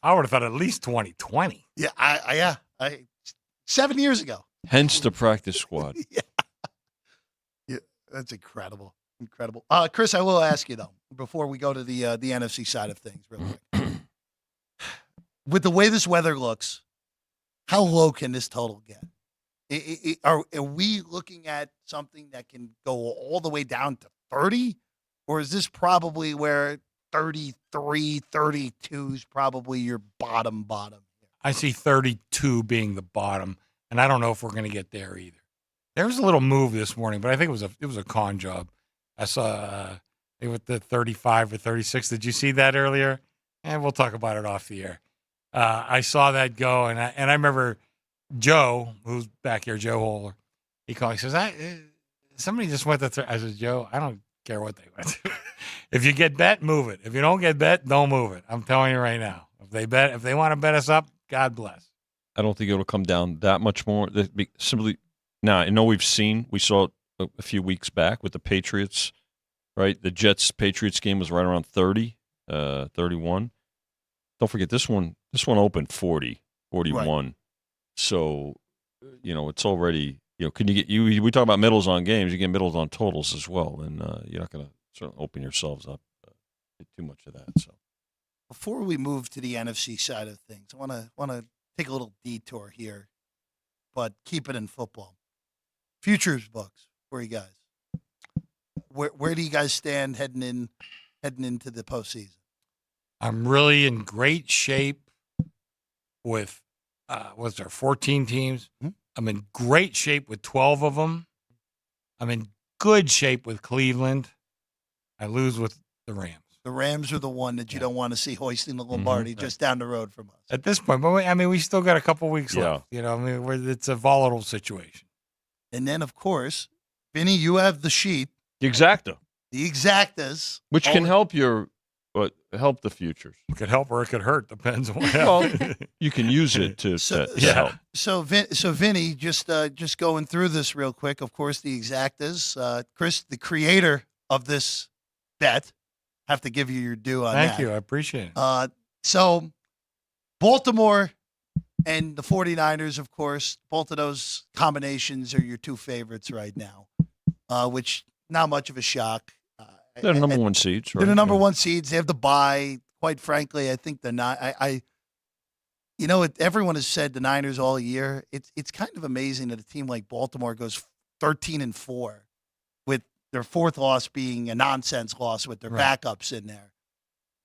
I would have thought at least 2020. Yeah, 7 years ago. Hence the practice squad. Yeah, that's incredible. Chris, I will ask you though before we go to the NFC side of things, real quick. With the way this weather looks, how low can this total get? Are we looking at something that can go all the way down to 30? Or is this probably where 33, 32 is probably your bottom? I see 32 being the bottom, and I don't know if we're going to get there either. There was a little move this morning, but I think it was a con job. I saw with the 35 or 36. Did you see that earlier? And we'll talk about it off the air. I saw that go, and I remember Joe, who's back here, Joe Holler. He called. He says, "Somebody just went to." I said, "Joe, I don't care what they went to. If you get bet, move it. If you don't get bet, don't move it. I'm telling you right now. If they want to bet us up, God bless." I don't think it'll come down that much more. Simply, now I know we saw it a few weeks back with the Patriots, right? The Jets-Patriots game was right around 30, 31. Don't forget this one opened 40, 41. Right. So, it's already, can you get we talk about middles on games, you get middles on totals as well, and you're not going to sort of open yourselves up too much of that. So, before we move to the NFC side of things, I want to take a little detour here, but keep it in football. Futures books, where are you guys? Where do you guys stand heading into the postseason? I'm really in great shape with what's there, 14 teams. Mm-hmm. I'm in great shape with 12 of them. I'm in good shape with Cleveland. I lose with the Rams. The Rams are the one that you don't want to see hoisting the Lombardi just down the road from us. At this point, but we still got a couple weeks left. It's a volatile situation. And then, of course, Vinny, you have the sheet. The exactas. Which can help help the futures. It could help or it could hurt. Depends on what well, happens. You can use it to help. So Vinny, just going through this real quick. Of course, the exactas. Chris, the creator of this bet, have to give you your due on that. Thank you. I appreciate it. So Baltimore and the 49ers, of course, both of those combinations are your two favorites right now, which not much of a shock. They're the number one seeds, right? They're the number one seeds. They have the bye. Quite frankly, I think they're not. Everyone has said the Niners all year. It's kind of amazing that a team like Baltimore goes 13-4 with their fourth loss being a nonsense loss with their backups in there.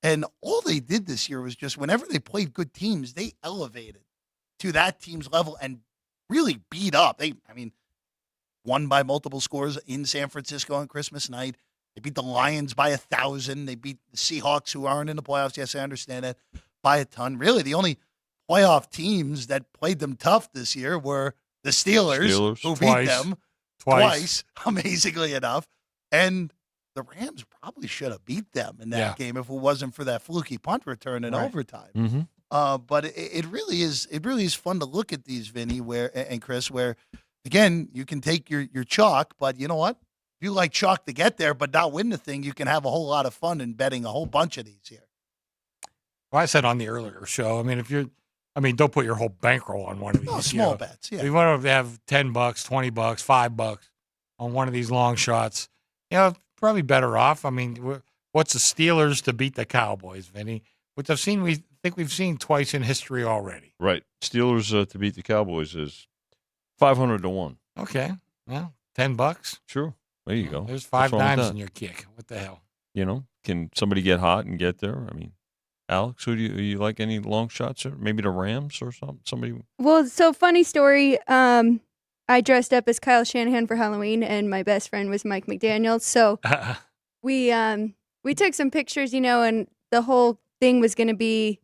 And all they did this year was just whenever they played good teams, they elevated to that team's level and really beat up. Won by multiple scores in San Francisco on Christmas night. They beat the Lions by 1,000. They beat the Seahawks, who aren't in the playoffs. Yes, I understand that, by a ton. Really, the only playoff teams that played them tough this year were the Steelers who beat them twice, amazingly enough. And the Rams probably should have beat them in that game if it wasn't for that fluky punt return in overtime. Mm-hmm. But it really is fun to look at these, Vinny, and Chris, where, again, you can take your chalk, but you know what? If you like chalk to get there but not win the thing, you can have a whole lot of fun in betting a whole bunch of these here. Well, I said on the earlier show, don't put your whole bankroll on one of these. No, small bets, yeah. If you want to have $10, $20, $5 on one of these long shots, probably better off. What's the Steelers to beat the Cowboys, Vinny? Which we've seen twice in history already. Right. Steelers to beat the Cowboys is 500 to 1. Okay. Well, $10. Sure. There you go. There's 5 dimes in your kick. What the hell? Can somebody get hot and get there? Alex, who do you like? Any long shots? Or maybe the Rams or somebody? Well, so funny story. I dressed up as Kyle Shanahan for Halloween, and my best friend was Mike McDaniel. So we took some pictures, and the whole thing was going to be,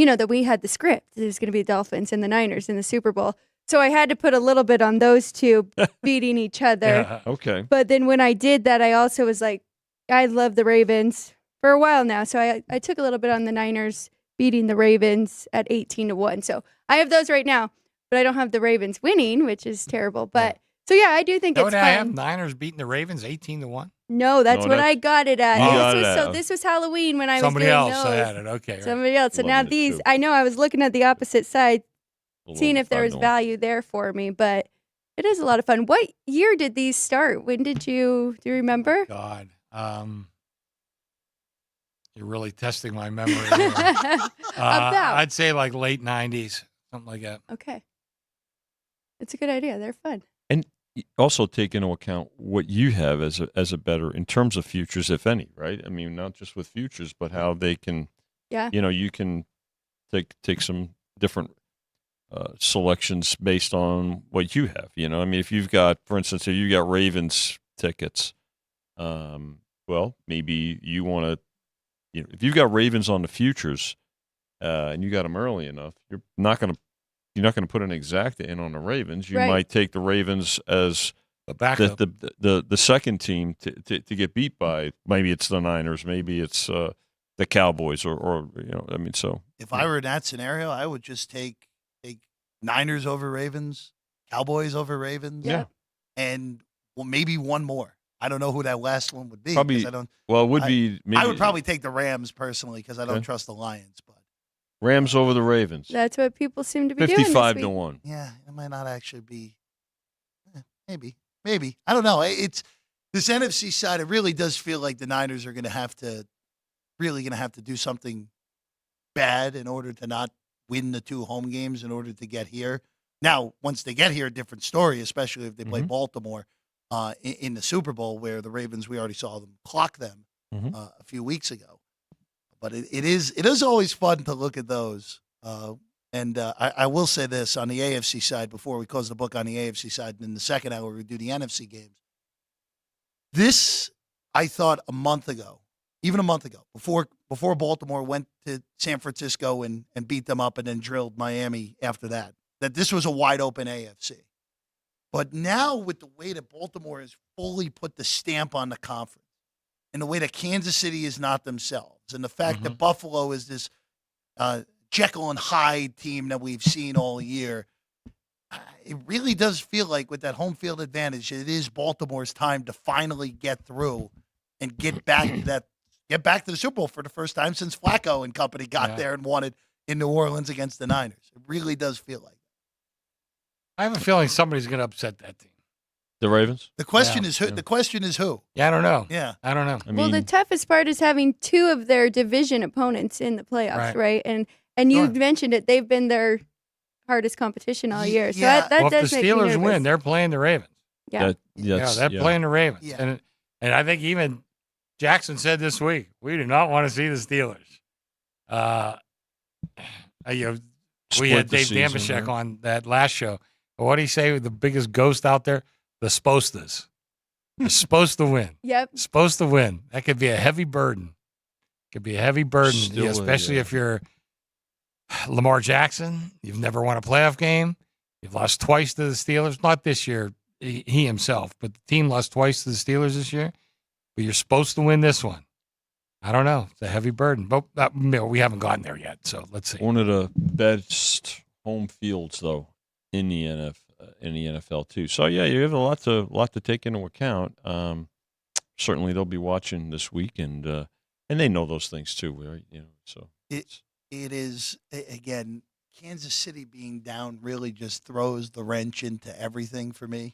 that we had the script. There's going to be the Dolphins and the Niners in the Super Bowl. So I had to put a little bit on those two beating each other. Yeah. Okay. But then when I did that, I also was like, I love the Ravens for a while now. So I took a little bit on the Niners beating the Ravens at 18-1. So I have those right now, but I don't have the Ravens winning, which is terrible. But so yeah, I do think it's I have fun. Niners beating the Ravens 18-1. No, that's what I got it at. You got it So at. this was Halloween when I Somebody was else doing those. had it. Okay. Right. Somebody else. So now Loving it, these, too. I know I was looking at the opposite side, A seeing little if there was 5-0. value there for me, but it is a lot of fun. What year did these start? When did do you remember? God. You're really testing my memory here. About. I'd say like late 90s, something like that. Okay. It's a good idea. They're fun. Also take into account what you have as a better in terms of futures, if any, right? I mean, not just with futures, but how they can, Yeah. you can take some different selections based on what you have. I mean, if you've got, for instance, if you got Ravens tickets, well, maybe you want to, if you've got Ravens on the futures and you got them early enough, you're not going to put an exacta in on the Ravens. You Right. might take the Ravens as The backup. the second team to get beat by. Maybe it's the Niners. Maybe it's the Cowboys or I mean, so If I were in that scenario, I would just take Niners over Ravens, Cowboys over Ravens, Yeah. and maybe one more. I don't know who that last one would be. 'Cause Probably- I don't. well, it would be. Maybe I would probably take the Rams personally because I don't Okay. trust the Lions. But Rams over the Ravens. That's what people seem to be doing. 55-1. yeah, it might not actually be. Maybe I don't know. It's this NFC side. It really does feel like the Niners are going to have to do something bad in order to not win the 2 home games in order to get here. Now, once they get here, a different story, especially if they play Baltimore in the Super Bowl, where the Ravens, we already saw them clock them a few weeks ago. But it is always fun to look at those. And I will say this on the AFC side before we close the book on the AFC side, and in the second hour we do the NFC games. This, I thought even a month ago, before Baltimore went to San Francisco and beat them up and then drilled Miami after that this was a wide open AFC. But now with the way that Baltimore has fully put the stamp on the conference and the way that Kansas City is not themselves and the fact that Buffalo is this Jekyll and Hyde team that we've seen all year, it really does feel like with that home field advantage, it is Baltimore's time to finally get through and get back to the Super Bowl for the first time since Flacco and company got there and won it in New Orleans against the Niners. It really does feel like that. I have a feeling somebody's going to upset that team. The Ravens. The question is who? The question is who? Yeah, I don't know. Yeah. I don't know. I Well, the mean, toughest part is having 2 of their division opponents in the playoffs, right? And you mentioned it; they've been their hardest competition all year. So Yeah. that Well, does if the make me Steelers nervous. win, they're playing the Ravens. Yeah. They're playing the Ravens. Yeah. And I think even Jackson said this week, we do not want to see the Steelers. We split had the Dave season, Damashek right? on that last show. What did he say? The biggest ghost out there? The Spostas. They're supposed to win. Yep. Supposed to win. That could be a heavy burden. Could be a heavy burden, Still, especially if you're Lamar Jackson. You've never won a playoff game. You've lost twice to the Steelers. Not this year, he himself, but the team lost twice to the Steelers this year. But you're supposed to win this one. I don't know. It's a heavy burden, but we haven't gotten there yet. So let's see. one of the best home fields though in the NFL too. So yeah, you have a lot to take into account. Certainly they'll be watching this week, and they know those things too, right? So It is again, Kansas City being down really just throws the wrench into everything for me.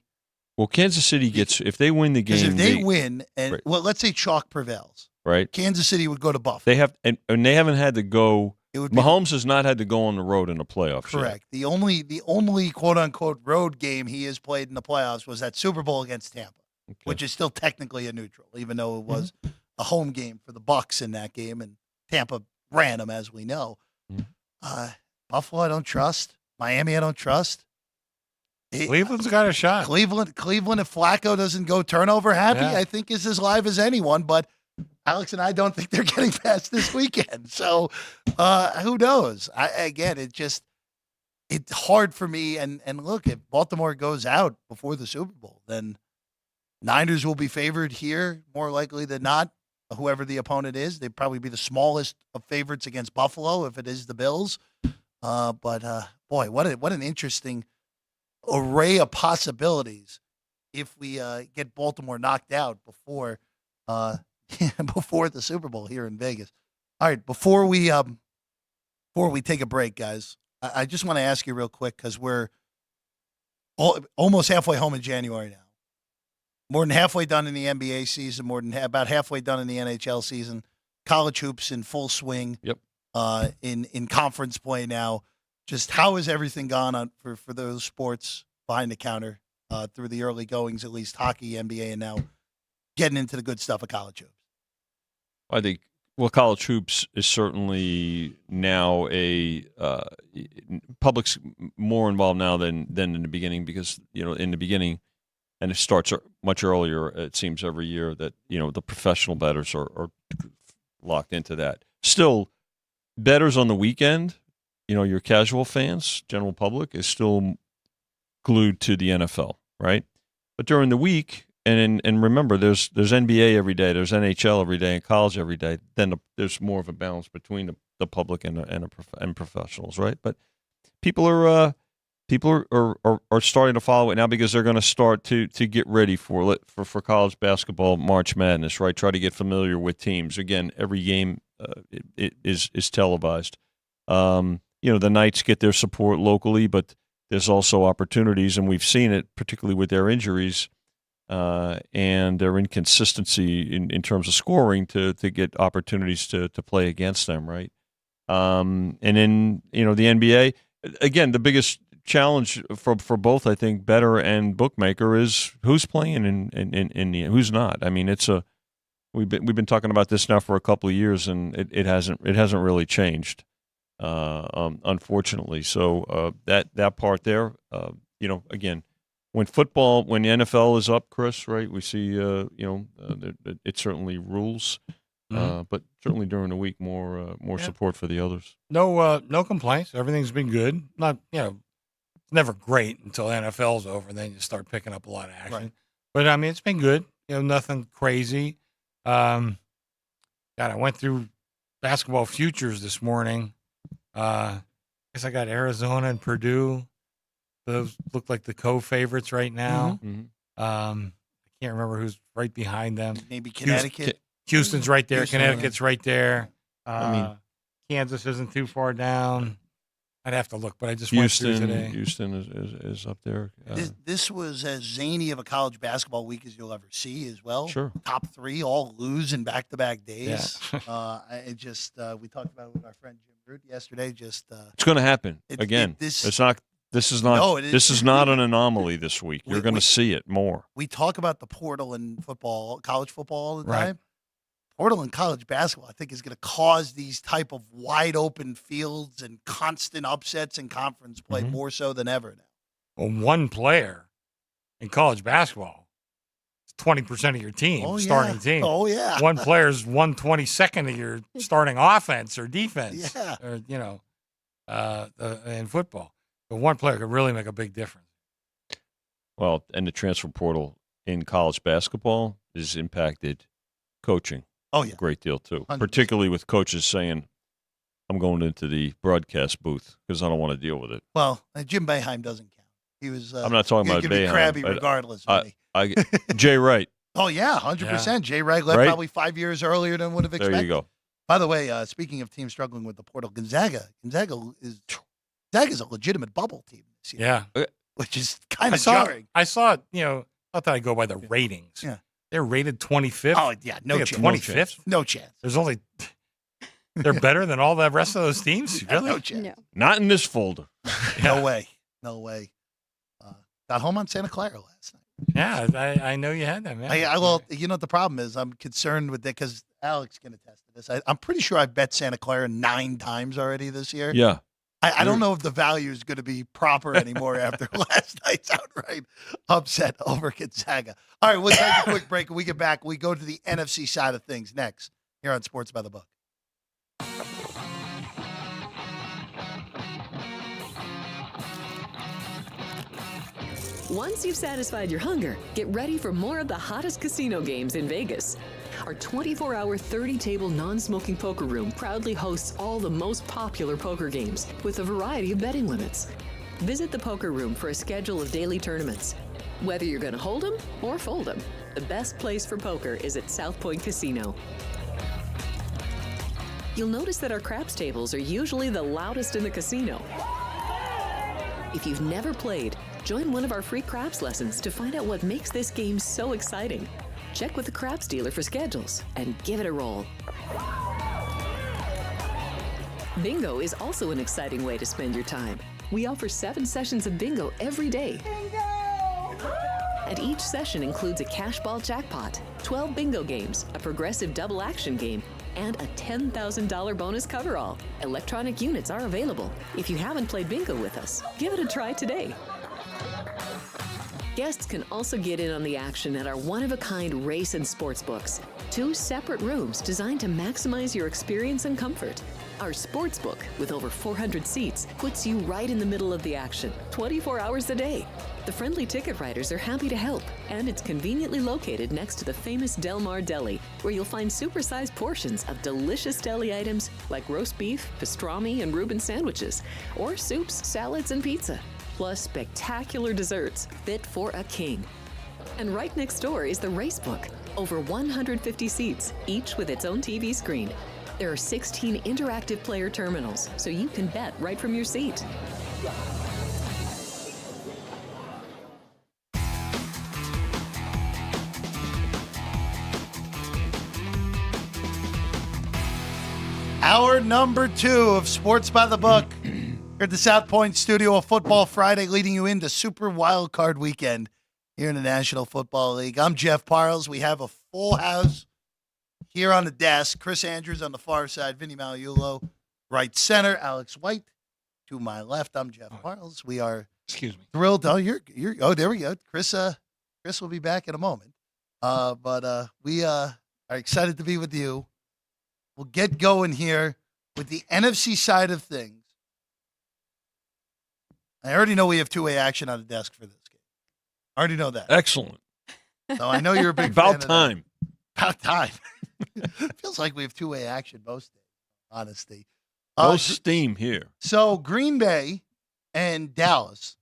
well, Kansas City gets if they win the Because game, if they win, and Right. well, let's say chalk prevails, right? Kansas City would go to Buffalo. They have and they haven't had to go. It would be Mahomes has not had to go on the road in the playoffs. correct. The only quote unquote road game he has played in the playoffs was that Super Bowl against Tampa, Yet. which is still technically a neutral, even though it was Mm-hmm. a home game for the Bucs in that game, and Tampa ran them, as we know. Mhm. Buffalo, I don't trust. Miami, I don't trust. Cleveland's got a shot. Cleveland, if Flacco doesn't go turnover happy, Yeah. I think is as live as anyone. But Alex and I don't think they're getting past this weekend. So who knows? It's hard for me. And look, if Baltimore goes out before the Super Bowl, then Niners will be favored here more likely than not. Whoever the opponent is, they'd probably be the smallest of favorites against Buffalo if it is the Bills. But boy, what an interesting array of possibilities if we get Baltimore knocked out before before the Super Bowl here in Vegas. All right, before we take a break, guys, I just want to ask you real quick because we're almost halfway home in January now. More than halfway done in the NBA season, about halfway done in the NHL season. College hoops in full swing. Yep. In conference play now. Just how has everything gone for those sports behind the counter through the early goings, at least hockey, NBA, and now getting into the good stuff of college hoops? I think college hoops is certainly now public's more involved now than in the beginning because in the beginning. And it starts much earlier, it seems, every year that, the professional bettors are locked into that. Still, bettors on the weekend, your casual fans, general public, is still glued to the NFL, right? But during the week, and remember, there's NBA every day, there's NHL every day, and college every day. Then there's more of a balance between the public and professionals, right? But people are starting to follow it now because they're going to start to get ready for college basketball, March Madness, right? Try to get familiar with teams. Again, every game is televised. The Knights get their support locally, but there's also opportunities, and we've seen it, particularly with their injuries and their inconsistency in terms of scoring, to get opportunities to play against them, right? And then the NBA, again, the biggest challenge for both, I think, bettor and bookmaker is who's playing and who's not. I mean, we've been talking about this now for a couple of years, and it hasn't really changed, unfortunately. So that part there, again, when the NFL is up, Chris, right? We see, it certainly rules. But certainly during the week, more support for the others. No complaints. Everything's been good. Not it's never great until NFL's over, and then you start picking up a lot of action. Right. But I mean, it's been good. Nothing crazy. God, I went through basketball futures this morning. I guess I got Arizona and Purdue. Those look like the co-favorites right now. Mm-hmm. I can't remember who's right behind them. Maybe Connecticut. Houston's right there. Connecticut's right there. Kansas isn't too far down. I'd have to look, but I just went through today. Houston is up there. This was as zany of a college basketball week as you'll ever see as well. Sure. Top three all lose in back-to-back days. Yeah. We talked about it with our friend Jim Root yesterday. It's going to happen again. This is not an anomaly this week. You're going to see it more. We talk about the portal in football, college football all the time. Right. Portal in college basketball, I think, is going to cause these type of wide open fields and constant upsets in conference play more so than ever now. Well, one player in college basketball is 20% of your team, starting team. Oh, yeah. One player is 1/22nd of your starting offense or defense. Yeah. Or, in football. But one player could really make a big difference. Well, and the transfer portal in college basketball is impacted coaching. Oh, yeah. A great deal, too. 100%. Particularly with coaches saying, I'm going into the broadcast booth because I don't want to deal with it. Well, Jim Boeheim doesn't count. He was. I'm not talking about Boeheim. Crabby regardless. Jay Wright. Oh, yeah, 100%. Yeah. Jay Wright left probably 5 years earlier than would have expected. There you go. By the way, speaking of teams struggling with the portal, Gonzaga is a legitimate bubble team this year. Yeah. Which is kind of jarring. I saw it, not that I go by the ratings. Yeah. They're rated 25th. Oh, yeah, no chance. 25th? No chance. They're better than all the rest of those teams? Really? No chance. No. Not in this folder. No way. Got home on Santa Clara last night. Yeah, I know you had them. Yeah. Well, what the problem is? I'm concerned with that because Alex can attest to this. I'm pretty sure I've bet Santa Clara 9 times already this year. Yeah. I don't know if the value is going to be proper anymore after last night's outright upset over Gonzaga. All right, we'll take a quick break. When we get back, we go to the NFC side of things next here on Sports by the Book. Once you've satisfied your hunger, get ready for more of the hottest casino games in Vegas. Our 24-hour, 30-table non-smoking poker room proudly hosts all the most popular poker games with a variety of betting limits. Visit the poker room for a schedule of daily tournaments. Whether you're going to hold 'em or fold 'em, the best place for poker is at South Point Casino. You'll notice that our craps tables are usually the loudest in the casino. If you've never played, join one of our free craps lessons to find out what makes this game so exciting. Check with the craps dealer for schedules and give it a roll. Bingo is also an exciting way to spend your time. We offer 7 sessions of bingo every day. And each session includes a cash ball jackpot, 12 bingo games, a progressive double action game, and a $10,000 bonus coverall. Electronic units are available. If you haven't played bingo with us, give it a try today. Guests can also get in on the action at our one-of-a-kind race and sports books. 2 separate rooms designed to maximize your experience and comfort. Our sports book, with over 400 seats, puts you right in the middle of the action, 24 hours a day. The friendly ticket writers are happy to help, and it's conveniently located next to the famous Del Mar Deli, where you'll find supersized portions of delicious deli items like roast beef, pastrami, and Reuben sandwiches, or soups, salads, and pizza. Plus spectacular desserts fit for a king. And right next door is the race book. Over 150 seats, each with its own TV screen. There are 16 interactive player terminals, so you can bet right from your seat. Hour number 2 of Sports by the Book. Here at the South Point studio of Football Friday, leading you into Super Wild Card Weekend here in the National Football League. I'm Jeff Parles. We have a full house here on the desk. Chris Andrews on the far side, Vinny Magliulo, right center, Alex White to my left. I'm Jeff Parles. We are thrilled. Oh, you're. Oh, there we go. Chris will be back in a moment. But we are excited to be with you. We'll get going here with the NFC side of things. I already know we have two-way action on the desk for this game. I already know that. Excellent. So I know you're a big About fan time. About time. Feels like we have two-way action most days, honesty. No steam here. So Green Bay and Dallas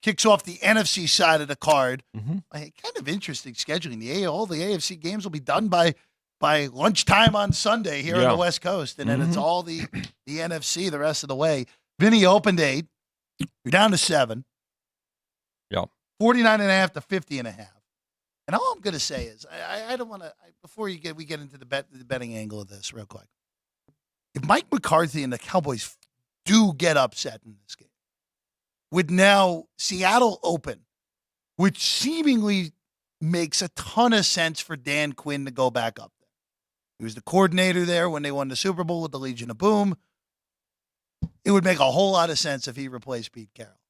kicks off the NFC side of the card. Mm-hmm. Kind of interesting scheduling. All the AFC games will be done by lunchtime on Sunday here on the West Coast, and then it's all the NFC the rest of the way. Vinny opened 8. You're down to 7. Yeah. 49.5 to 50.5. And all I'm going to say is, I don't want to, before we get into the betting angle of this real quick. If Mike McCarthy and the Cowboys do get upset in this game, with now Seattle open, which seemingly makes a ton of sense for Dan Quinn to go back up there. He was the coordinator there when they won the Super Bowl with the Legion of Boom. It would make a whole lot of sense if he replaced Pete Carroll.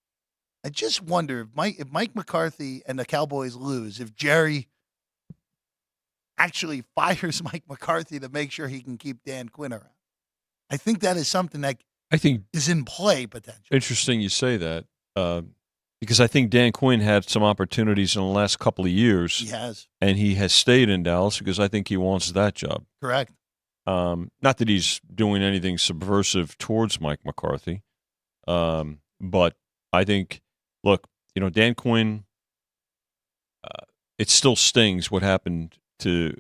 I just wonder if Mike McCarthy and the Cowboys lose, if Jerry actually fires Mike McCarthy to make sure he can keep Dan Quinn around. I think that is something that is in play potentially. Interesting you say that because I think Dan Quinn had some opportunities in the last couple of years. He has. And he has stayed in Dallas because I think he wants that job. Correct. Not that he's doing anything subversive towards Mike McCarthy, but I think, look, Dan Quinn, it still stings what happened to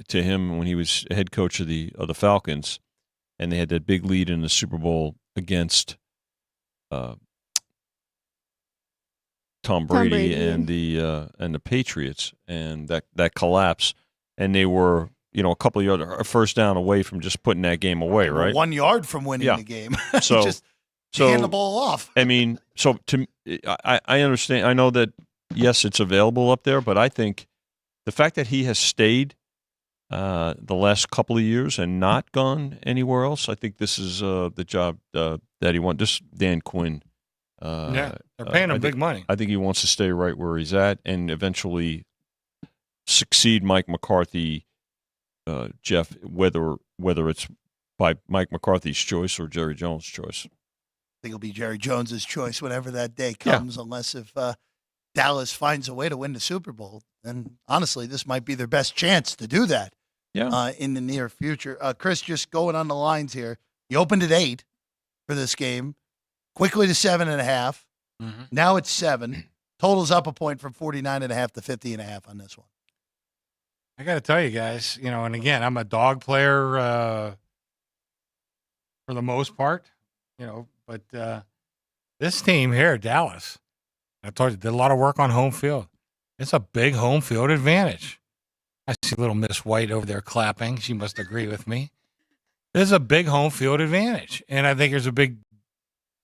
him when he was head coach of the Falcons, and they had that big lead in the Super Bowl against Tom Brady and the Patriots, and that collapse, and they were a couple of yards, a first down away from just putting that game away, right? 1 yard from winning the game. So just hand the ball off. I mean, I understand. I know that, yes, it's available up there, but I think the fact that he has stayed the last couple of years and not gone anywhere else, I think this is the job that that he wants. Just Dan Quinn. They're paying him big money. I think he wants to stay right where he's at and eventually succeed Mike McCarthy, Jeff, whether it's by Mike McCarthy's choice or Jerry Jones' choice. I think it'll be Jerry Jones's choice whenever that day comes, unless if Dallas finds a way to win the Super Bowl. Then, honestly, this might be their best chance to do that in the near future. Chris, just going on the lines here. You opened at 8 for this game, quickly to 7.5. Now it's 7. Total's up a point from 49.5 to 50.5 on this one. I got to tell you guys, and again, I'm a dog player for the most part, but this team here, Dallas, I told you, did a lot of work on home field. It's a big home field advantage. I see little Miss White over there clapping. She must agree with me. There's a big home field advantage, and I think there's a big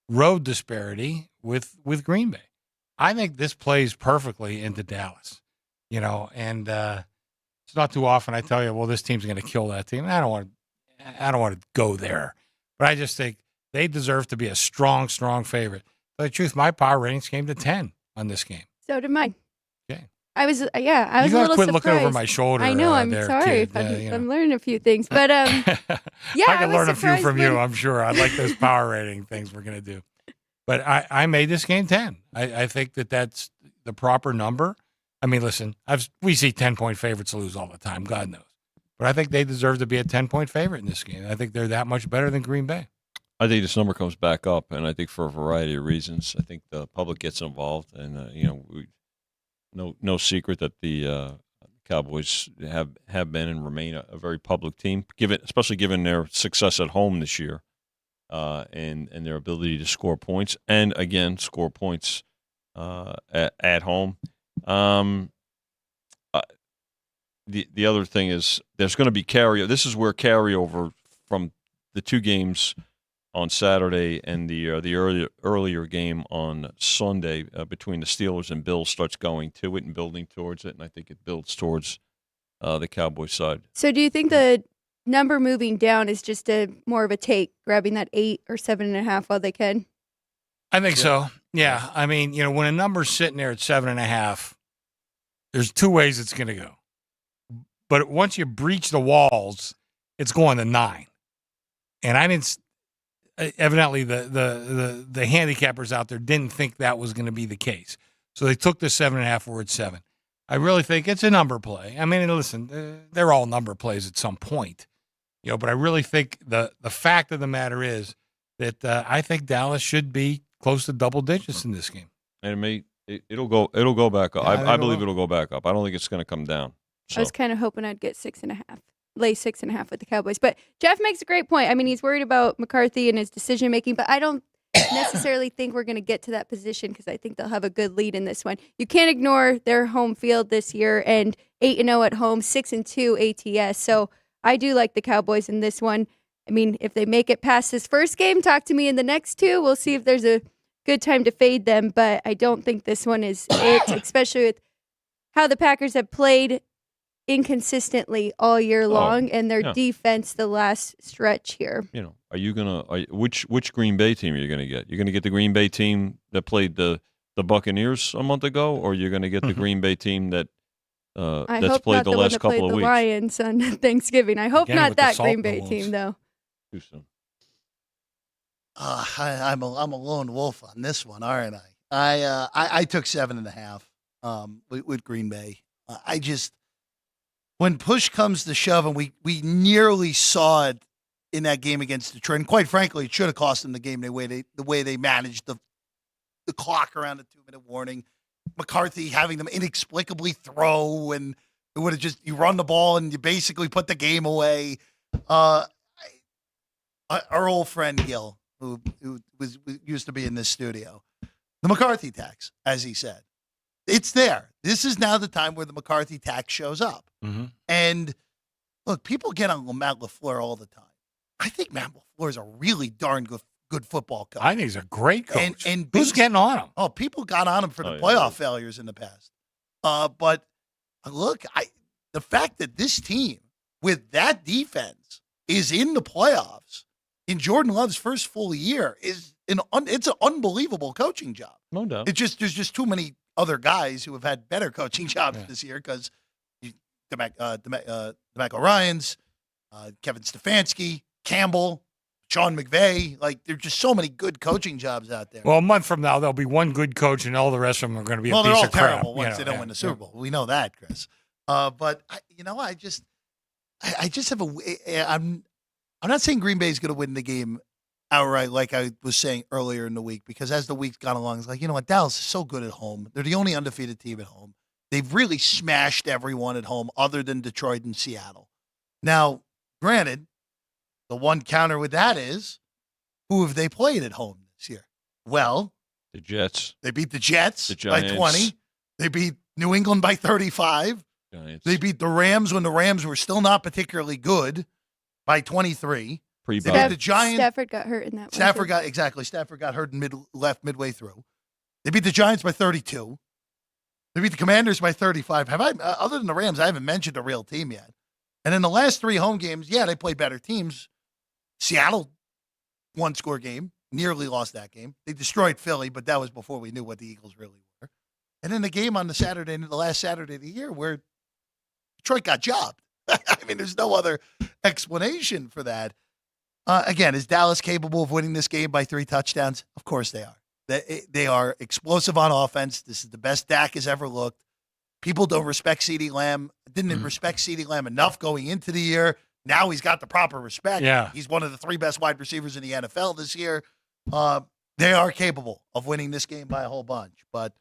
road disparity with Green Bay. I think this plays perfectly into Dallas, and it's not too often I tell you, well, this team's going to kill that team. I don't want to go there, but I just think they deserve to be a strong, strong favorite. But the truth, my power ratings came to 10 on this game. So did mine. Okay. I was a little you gotta quit surprised. looking over my shoulder. I know. I'm there, sorry. kid. I'm learning a few things, but I can learn a few from when... you. I'm sure. I like those power rating things we're gonna do. But I made this game 10. I think that's the proper number. I mean, listen, we see 10-point favorites lose all the time. God knows. But I think they deserve to be a 10-point favorite in this game. I think they're that much better than Green Bay. I think this number comes back up, and I think for a variety of reasons. I think the public gets involved, and no secret that the Cowboys have been and remain a very public team, especially given their success at home this year, and their ability to score points, and again score points at home. The other thing is there's going to be carryover. This is where carryover from the two games on Saturday and the earlier game on Sunday between the Steelers and Bills starts going to it and building towards it, and I think it builds towards the Cowboys side. So do you think the number moving down is just more of a take, grabbing that 8 or 7.5 while they can? I think so. Yeah. I mean, when a number's sitting there at 7.5, there's two ways it's going to go. But once you breach the walls, it's going to 9. And I didn't. Evidently, the handicappers out there didn't think that was going to be the case, so they took the 7.5 where it's 7. I really think it's a number play. I mean, listen, they're all number plays at some point, But I really think the fact of the matter is that I think Dallas should be close to double digits in this game. And it'll go back up. I believe it'll go back up. I don't think it's going to come down. So. I was kind of hoping I'd get 6.5. Lay 6.5 with the Cowboys. But Jeff makes a great point. I mean, he's worried about McCarthy and his decision making, but I don't necessarily think we're going to get to that position because I think they'll have a good lead in this one. You can't ignore their home field this year and 8-0 at home, 6-2 ATS. So I do like the Cowboys in this one. I mean, if they make it past this first game, talk to me in the next two. We'll see if there's a good time to fade them, but I don't think this one is it, especially with how the Packers have played inconsistently all year long, and their defense the last stretch here. Are you which Green Bay team are you gonna get? You're gonna get the Green Bay team that played the Buccaneers a month ago, or you're gonna get the Green Bay team that that's played the last couple of weeks? Lions on Thanksgiving. I hope not that Green Bay team though. Too soon. I'm a lone wolf on this one, aren't I? I took 7.5 with Green Bay. When push comes to shove, and we nearly saw it in that game against Detroit, and quite frankly, it should have cost them the game the way they managed the clock around the 2-minute warning. McCarthy having them inexplicably throw, and it would have you run the ball and you basically put the game away. Our old friend Gil, who used to be in this studio, the McCarthy tax, as he said. It's there. This is now the time where the McCarthy tax shows up. Mm-hmm. And look, people get on Matt LaFleur all the time. I think Matt LaFleur is a really darn good football coach. I think he's a great coach. And who's getting on him? Oh, people got on him for the playoff failures in the past. But look, the fact that this team with that defense is in the playoffs in Jordan Love's first full year is it's an unbelievable coaching job. No doubt. There's just too many other guys who have had better coaching jobs this year because DeMeco Ryans, Kevin Stefanski, Campbell, Sean McVay. Like, there's just so many good coaching jobs out there. Well, a month from now, there'll be one good coach, and all the rest of them are going to be a piece they're all of crap. terrible once they don't win the Super Bowl. We know that, Chris. But I just have I'm not saying Green Bay is going to win the game outright, like I was saying earlier in the week, because as the week's gone along, it's like, you know what, Dallas is so good at home. They're the only undefeated team at home. They've really smashed everyone at home other than Detroit and Seattle. Now, granted, the one counter with that is, who have they played at home this year? Well, The Jets. they beat the Jets The by Giants. 20. They beat New England by 35. Giants. They beat the Rams when the Rams were still not particularly good by 23. They Pre-bye. beat the Giants. Stafford got hurt in that one. Stafford too. got hurt and left midway through. They beat the Giants by 32. They beat the Commanders by 35. Other than the Rams, I haven't mentioned a real team yet. And in the last 3 home games, they played better teams. Seattle, 1-score game, nearly lost that game. They destroyed Philly, but that was before we knew what the Eagles really were. And then the game on the last Saturday of the year, where Detroit got jobbed. I mean, there's no other explanation for that. Again, is Dallas capable of winning this game by 3 touchdowns? Of course they are. They are explosive on offense. This is the best Dak has ever looked. People don't respect CeeDee Lamb. Didn't respect CeeDee Lamb enough going into the year. Now he's got the proper respect. Yeah. He's one of the 3 best wide receivers in the NFL this year. They are capable of winning this game by a whole bunch. But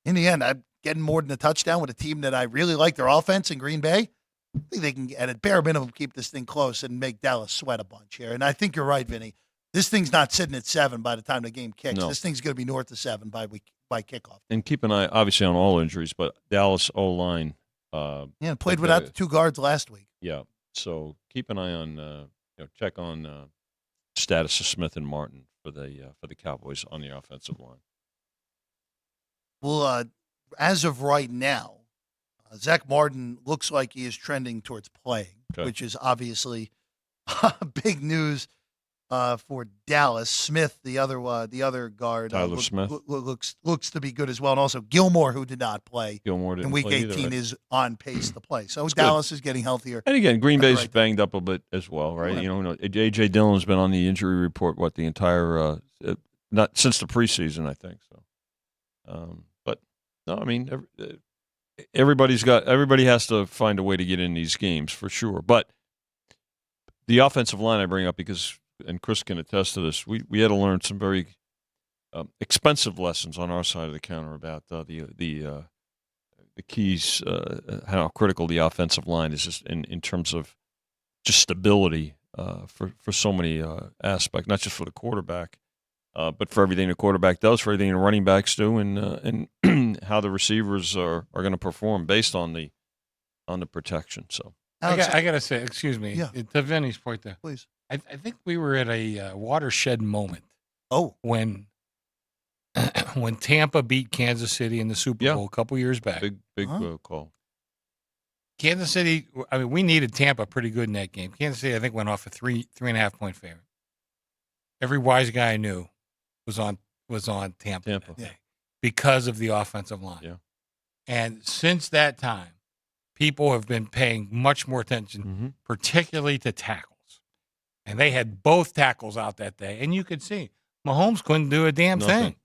in the end, I'm getting more than a touchdown with a team that I really like their offense in Green Bay. I think they can, at a bare minimum, keep this thing close and make Dallas sweat a bunch here. And I think you're right, Vinny. This thing's not sitting at 7 by the time the game kicks. No. This thing's going to be north of 7 by kickoff. And keep an eye, obviously, on all injuries, but Dallas O-line. Played without the 2 guards last week. Yeah. So keep an eye on, check on status of Smith and Martin for the Cowboys on the offensive line. Well, as of right now, Zach Martin looks like he is trending towards playing, which is obviously big news for Dallas. Smith, the other guard, Tyler Smith looks to be good as well, and also Gilmore, who did not play Gilmore didn't in Week play 18, either, right? is on pace to play. So That's Dallas is getting healthier. And again, Green Bay's Right. banged up a bit as well, right? Yeah. A.J. Dillon's been on the injury report the entire not since the preseason, I think. So, but no, I mean everybody has to find a way to get in these games for sure. But the offensive line I bring up because, and Chris can attest to this, we had to learn some very expensive lessons on our side of the counter about the keys, how critical the offensive line is just in terms of just stability for so many aspects, not just for the quarterback, but for everything the quarterback does, for everything the running backs do, and how the receivers are going to perform based on the protection. So I got to say, excuse me, Yeah. to Vinny's point there, Please. I think we were at a watershed moment Oh, when Tampa beat Kansas City in the Super Bowl a couple years back. big call. Kansas City, I mean, we needed Tampa pretty good in that game. Kansas City, I think, went off a 3.5 point favorite. Every wise guy I knew was on Tampa. That day because of the offensive line. Yeah. And since that time, people have been paying much more attention, particularly to tackles. And they had both tackles out that day. And you could see Mahomes couldn't do a damn thing.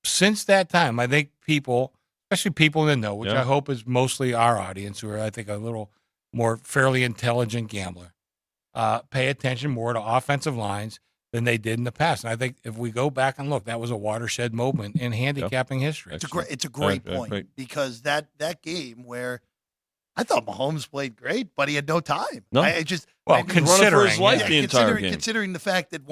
Since that time, I think people, especially people in the know, which I hope is mostly our audience, who are, I think, a little more fairly intelligent gambler, pay attention more to offensive lines than they did in the past. And I think if we go back and look, that was a watershed moment in handicapping history. it's a great point because that game where I thought Mahomes played great, but he had no time. No. Considering his life the entire game. Considering the fact that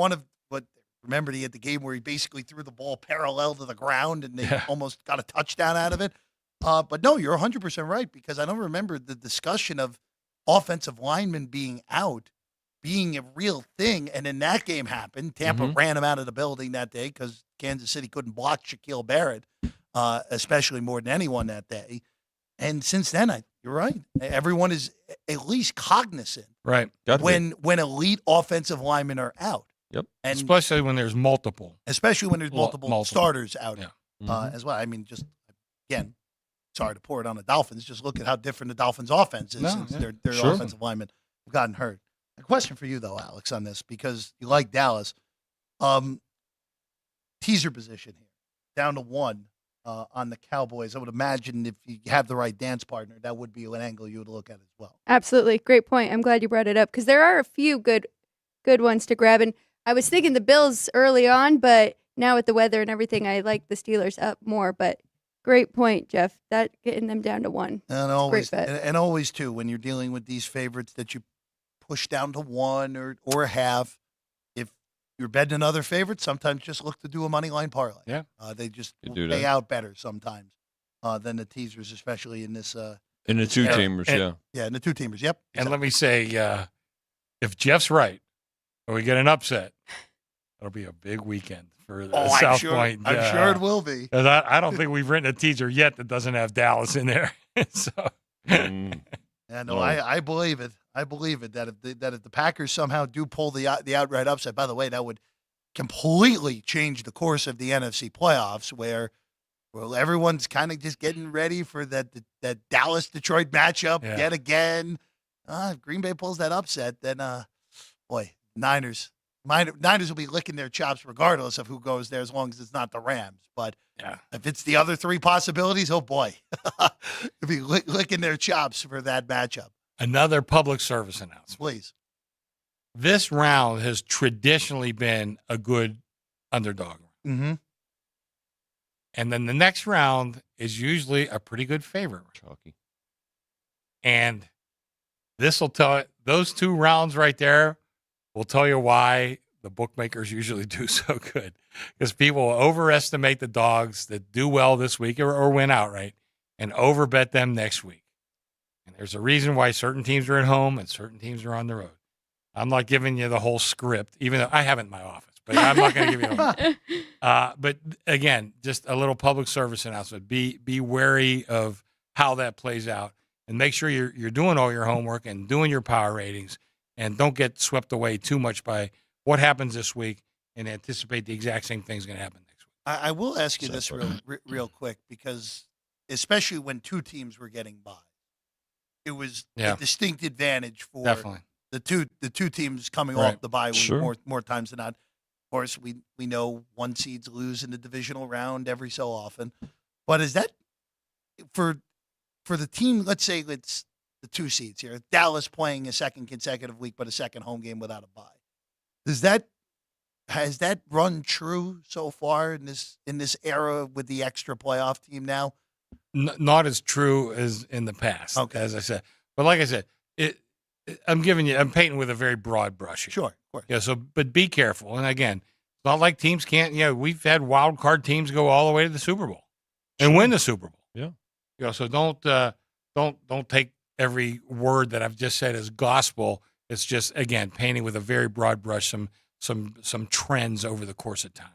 remember he had the game where he basically threw the ball parallel to the ground and they almost got a touchdown out of it. But no, you're 100% right because I don't remember the discussion of offensive linemen being out being a real thing. And then that game happened. Tampa ran him out of the building that day because Kansas City couldn't block Shaquille Barrett, especially more than anyone that day. And since then, you're right. Everyone is at least cognizant Right. when elite offensive linemen are out. Yep. And Especially when there's multiple. especially when there's multiple starters out Yeah. as well. I mean, just again, sorry to pour it on the Dolphins. Just look at how different the Dolphins' offense is since their Sure. offensive linemen have gotten hurt. A question for you though, Alex, on this because you like Dallas. Teaser position here, down to 1 on the Cowboys. I would imagine if you have the right dance partner, that would be an angle you would look at as well. Absolutely. Great point. I'm glad you brought it up because there are a few good ones to grab. And I was thinking the Bills early on, but now with the weather and everything, I like the Steelers up more. But great point, Jeff. That getting them down to 1. And always, great bet. and always too, when you're dealing with these favorites that you push down to 1 or a half, if you're betting another favorite, sometimes just look to do a money line parlay. Yeah. They just You do pay that. out better sometimes than the teasers, especially in this. In the two-teamers, and- yeah. In the 2 teamers. Yep. And let me say, if Jeff's right, or we get an upset, it'll be a big weekend for the South Point. I'm sure it will be. 'Cause I don't think we've written a teaser yet that doesn't have Dallas in there. So Mm. Yeah, no, No. I believe it. I believe it that if the Packers somehow do pull the outright upset, by the way, that would completely change the course of the NFC playoffs, where everyone's kind of just getting ready for that Dallas Detroit matchup yet again. If Green Bay pulls that upset, then boy, Niners will be licking their chops regardless of who goes there, as long as it's not the Rams. But if it's the other 3 possibilities, oh boy, they'll be licking their chops for that matchup. another public service announcement. Please. This round has traditionally been a good underdog. Mm-hmm. And then the next round is usually a pretty good favorite. Chalky. And this will tell those 2 rounds right there will tell you why the bookmakers usually do so good. Because people will overestimate the dogs that do well this week or win outright and overbet them next week. And there's a reason why certain teams are at home and certain teams are on the road. I'm not giving you the whole script, even though I have it in my office, but I'm not going to give you the whole. But again, just a little public service announcement. Be wary of how that plays out, and make sure you're doing all your homework and doing your power ratings, and don't get swept away too much by what happens this week and anticipate the exact same thing's going to happen next week. I will ask you this real quick, because especially when 2 teams were getting by, it was a distinct advantage for Definitely the two teams coming Right. off the bye week Sure. more times than not. Of course, we know 1 seeds lose in the divisional round every so often, but is that for the team? Let's say it's the 2 seeds here, Dallas playing a second consecutive week, but a second home game without a bye. Has that run true so far in this era with the extra playoff team now? not as true as in the past. Okay. As I said, but like I said, I'm painting with a very broad brush here. Sure, of course. Yeah. So, but be careful. And again, it's not like teams can't. We've had wild card teams go all the way to the Super Bowl and win the Super Bowl. Yeah. So don't take every word that I've just said as gospel. It's just, again, painting with a very broad brush some trends over the course of time.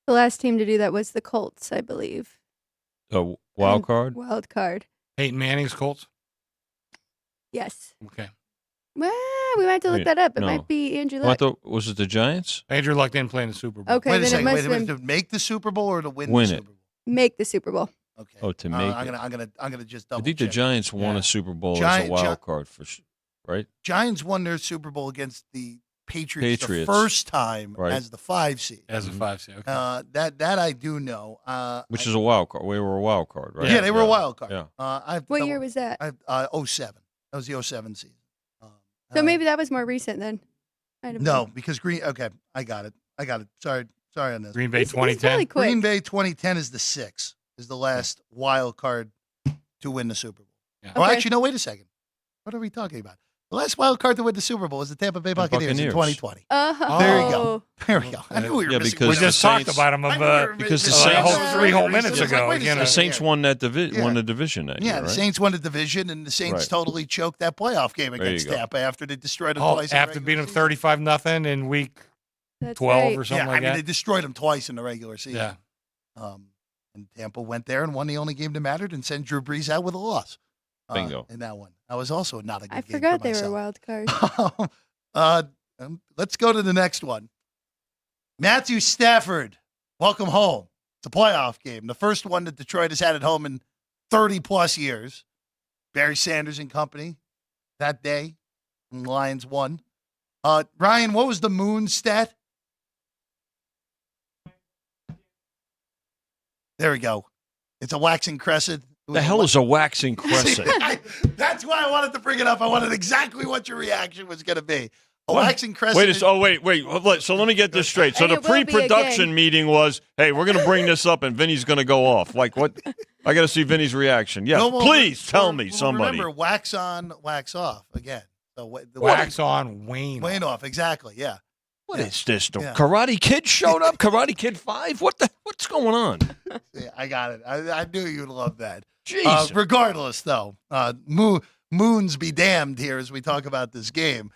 The last team to do that was the Colts, I believe. Wild card? Wild card. Peyton Manning's Colts. Yes. Okay. Well, we might have to look Wait, that up. It no. might be Andrew Well, I Luck. thought, was it the Giants? Andrew Luck didn't play in the Super Bowl. Okay, Wait a then it second. must Wait a have minute. been To make the Super Bowl or to win Win the it. Super Bowl? make the Super Bowl. Okay. Oh, to make it. I'm gonna just I double. think the check. Giants won Yeah. a Super Bowl as Giant- a wild card right? Giants won their Super Bowl against the Patriots. The Patriots. first time Right. as the 5 seed. As a 5 seed. Okay. That I do know. Which is a wild card. We were a wild card, right? Yeah, they were a wild card. Yeah. What year was that? 07. That was the 07 season. So maybe that was more recent then. Might have No, been. because Okay, I got it. Sorry on this. Green Bay He's 2010. really quick. Green Bay 2010 is the 6. Is the last wild card to win the Super Bowl. Yeah. Well, Okay. actually, no. Wait a second. What are we talking about? The last wild card to win the Super Bowl was the Tampa Bay Buccaneers in Buccaneers. 2020. Oh. There you go. There we go. I knew we were Yeah, missing because We one. just the talked Saints- about him I knew we were because the missing Saints- one. 3 whole It's minutes like, ago, wait a you know. The second Saints here. won the Yeah. division that Yeah, year, the right? Saints won the division, and the Saints Right. totally choked that playoff game you against go. Tampa after they destroyed them Oh, twice. in the after beating regular them season. 35-0 in week That's 12 right. or something Yeah, like I mean, that. they destroyed them twice in the regular season. Yeah. Um, And Tampa went there and won the only game that mattered and sent Drew Brees out with a loss. Bingo. In that one. That was also not a good I game forgot for they were a myself. wild card. Let's go to the next one. Matthew Stafford, welcome home. It's a playoff game. The first one that Detroit has had at home in 30-plus years. Barry Sanders and company that day. And Lions won. Ryan, what was the moon stat? There we go. It's a waxing crescent. The hell is a waxing crescent? That's why I wanted to bring it up. I wanted exactly what your reaction was going to be. A What? waxing crescent. Wait. So let me get this straight. So And the it will be pre-production again. meeting was, hey, we're going to bring this up and Vinny's going to go off. Like what? I got to see Vinny's reaction. Yes, No, well, please tell me, well, somebody. Remember, wax on, wax off again. So the Wax on, wane wane off. Exactly. Yeah. What is this? The Yeah. Karate Kid showed up? Karate Kid 5? What's going on? Yeah, I got it. I knew you'd love that. Jeez. Regardless, though, moons be damned here as we talk about this game.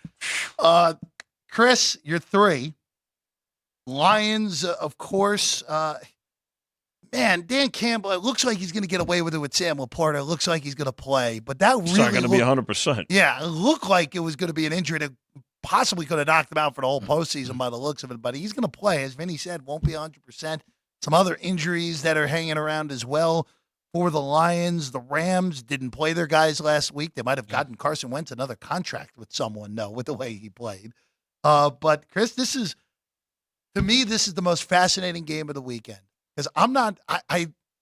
Chris, you're 3. Lions, of course. Man, Dan Campbell, it looks like he's going to get away with it with Sam Laporta. It looks like he's going to play, but that It's really not going to be 100%. Yeah, it looked like it was going to be an injury that possibly could have knocked him out for the whole postseason by the looks of it, but he's going to play. As Vinny said, won't be 100%. Some other injuries that are hanging around as well for the Lions. The Rams didn't play their guys last week. They might have gotten Carson Wentz another contract with someone, with the way he played. But, Chris, to me, this is the most fascinating game of the weekend. Because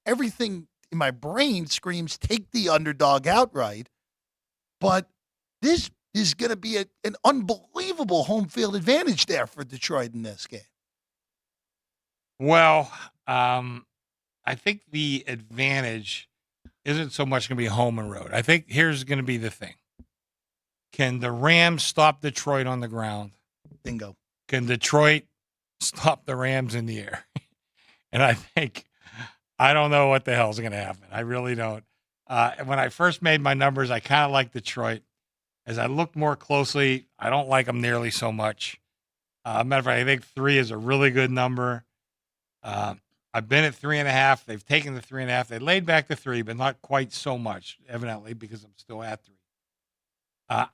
everything in my brain screams take the underdog outright. But this is going to be an unbelievable home field advantage there for Detroit in this game. Well, I think the advantage isn't so much going to be home and road. I think here's going to be the thing. Can the Rams stop Detroit on the ground? Bingo. Can Detroit stop the Rams in the air? And I don't know what the hell's going to happen. I really don't. When I first made my numbers, I kind of liked Detroit. As I looked more closely, I don't like them nearly so much. Matter of fact, I think 3 is a really good number. I've been at 3.5. They've taken the 3.5. They laid back the 3, but not quite so much, evidently, because I'm still at 3.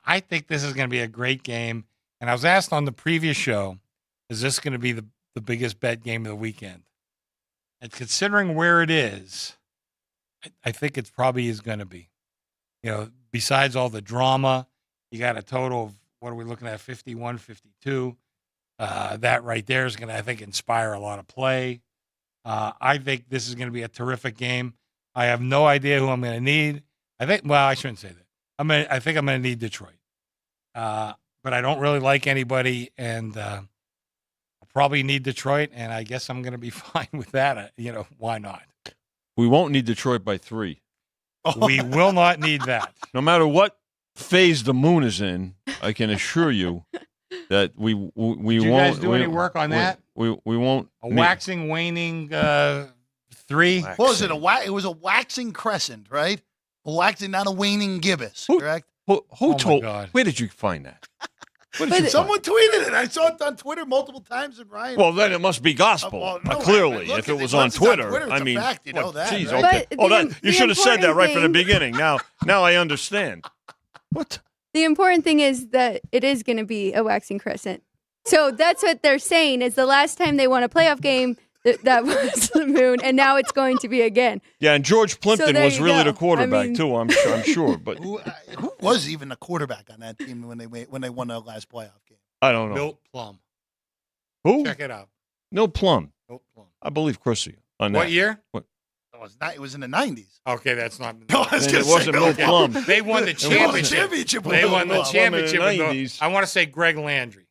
I think this is going to be a great game. And I was asked on the previous show, is this going to be the biggest bet game of the weekend? And considering where it is, I think it probably is going to be. Besides all the drama, you got a total of, what are we looking at, 51, 52. That right there is going to, I think, inspire a lot of play. I think this is going to be a terrific game. I have no idea who I'm going to need. I shouldn't say that. I think I'm going to need Detroit. But I don't really like anybody, and I'll probably need Detroit, and I guess I'm going to be fine with that. Why not? We won't need Detroit by 3. We will not need that. No matter what phase the moon is in, I can assure you that we Did won't. you guys do any work on that? We won't. A waxing, waning 3? What was it? It was a waxing crescent, right? A waxing, not a waning gibbous, correct? Who my told? God. Where did you find that? Where did But you Someone tweeted it. I saw it on Twitter multiple times, and Ryan. Well, then it must be gospel. Well, no, clearly, look, if it was once on it's Twitter, it's I a mean, fact, you know that, geez, right? okay. But You should have said that right from the important beginning. Now I understand. What? The important thing is that it is going to be a waxing crescent. So that's what they're saying is the last time they won a playoff game, that was the moon, and now it's going to be again. Yeah, and George Plimpton there was you really go. the quarterback I mean- too. I'm sure, but Who was even the quarterback on that team when they won their last playoff game? I don't know. Milt Plum. Who? Check it out. Milt Plum. Milt Plum. I believe Chrissy on that. What year? It was in the 90s. Okay, that's not. No, I was Then gonna it wasn't say, Milt Plum. They won the They won the championship. championship. They won the Plum. championship. in the with 90s. I want to say Greg Landry.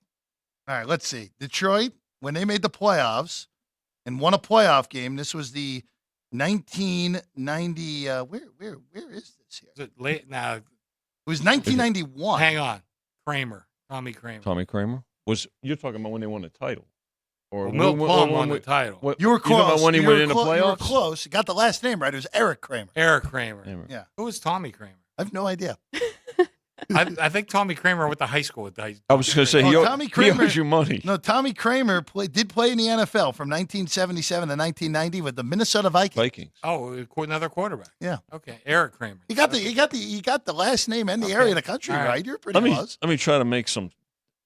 All right, let's see. Detroit, when they made the playoffs and won a playoff game, this was the 1990. Where is this here? Is it late now? It was 1991. Hang on, Kramer, Tommy Kramer. Tommy Kramer you're talking about when they won the title, or Well, Milt Plum won the title. You were talking close. about when he You went were in the clo- You were playoffs? close. You got the last name right. It was Eric Kramer. Eric Kramer. Kramer. Yeah. Who was Tommy Kramer? I have no idea. I think Tommy Kramer went to high school with that. I was going to say, Tommy he Kramer- owes you money. No, Tommy Kramer did play in the NFL from 1977 to 1990 with the Minnesota Vikings. Oh, another quarterback. Yeah. Okay, Eric Kramer. You got the last name and the area of the country All right. right. You're pretty close. Let me try to make some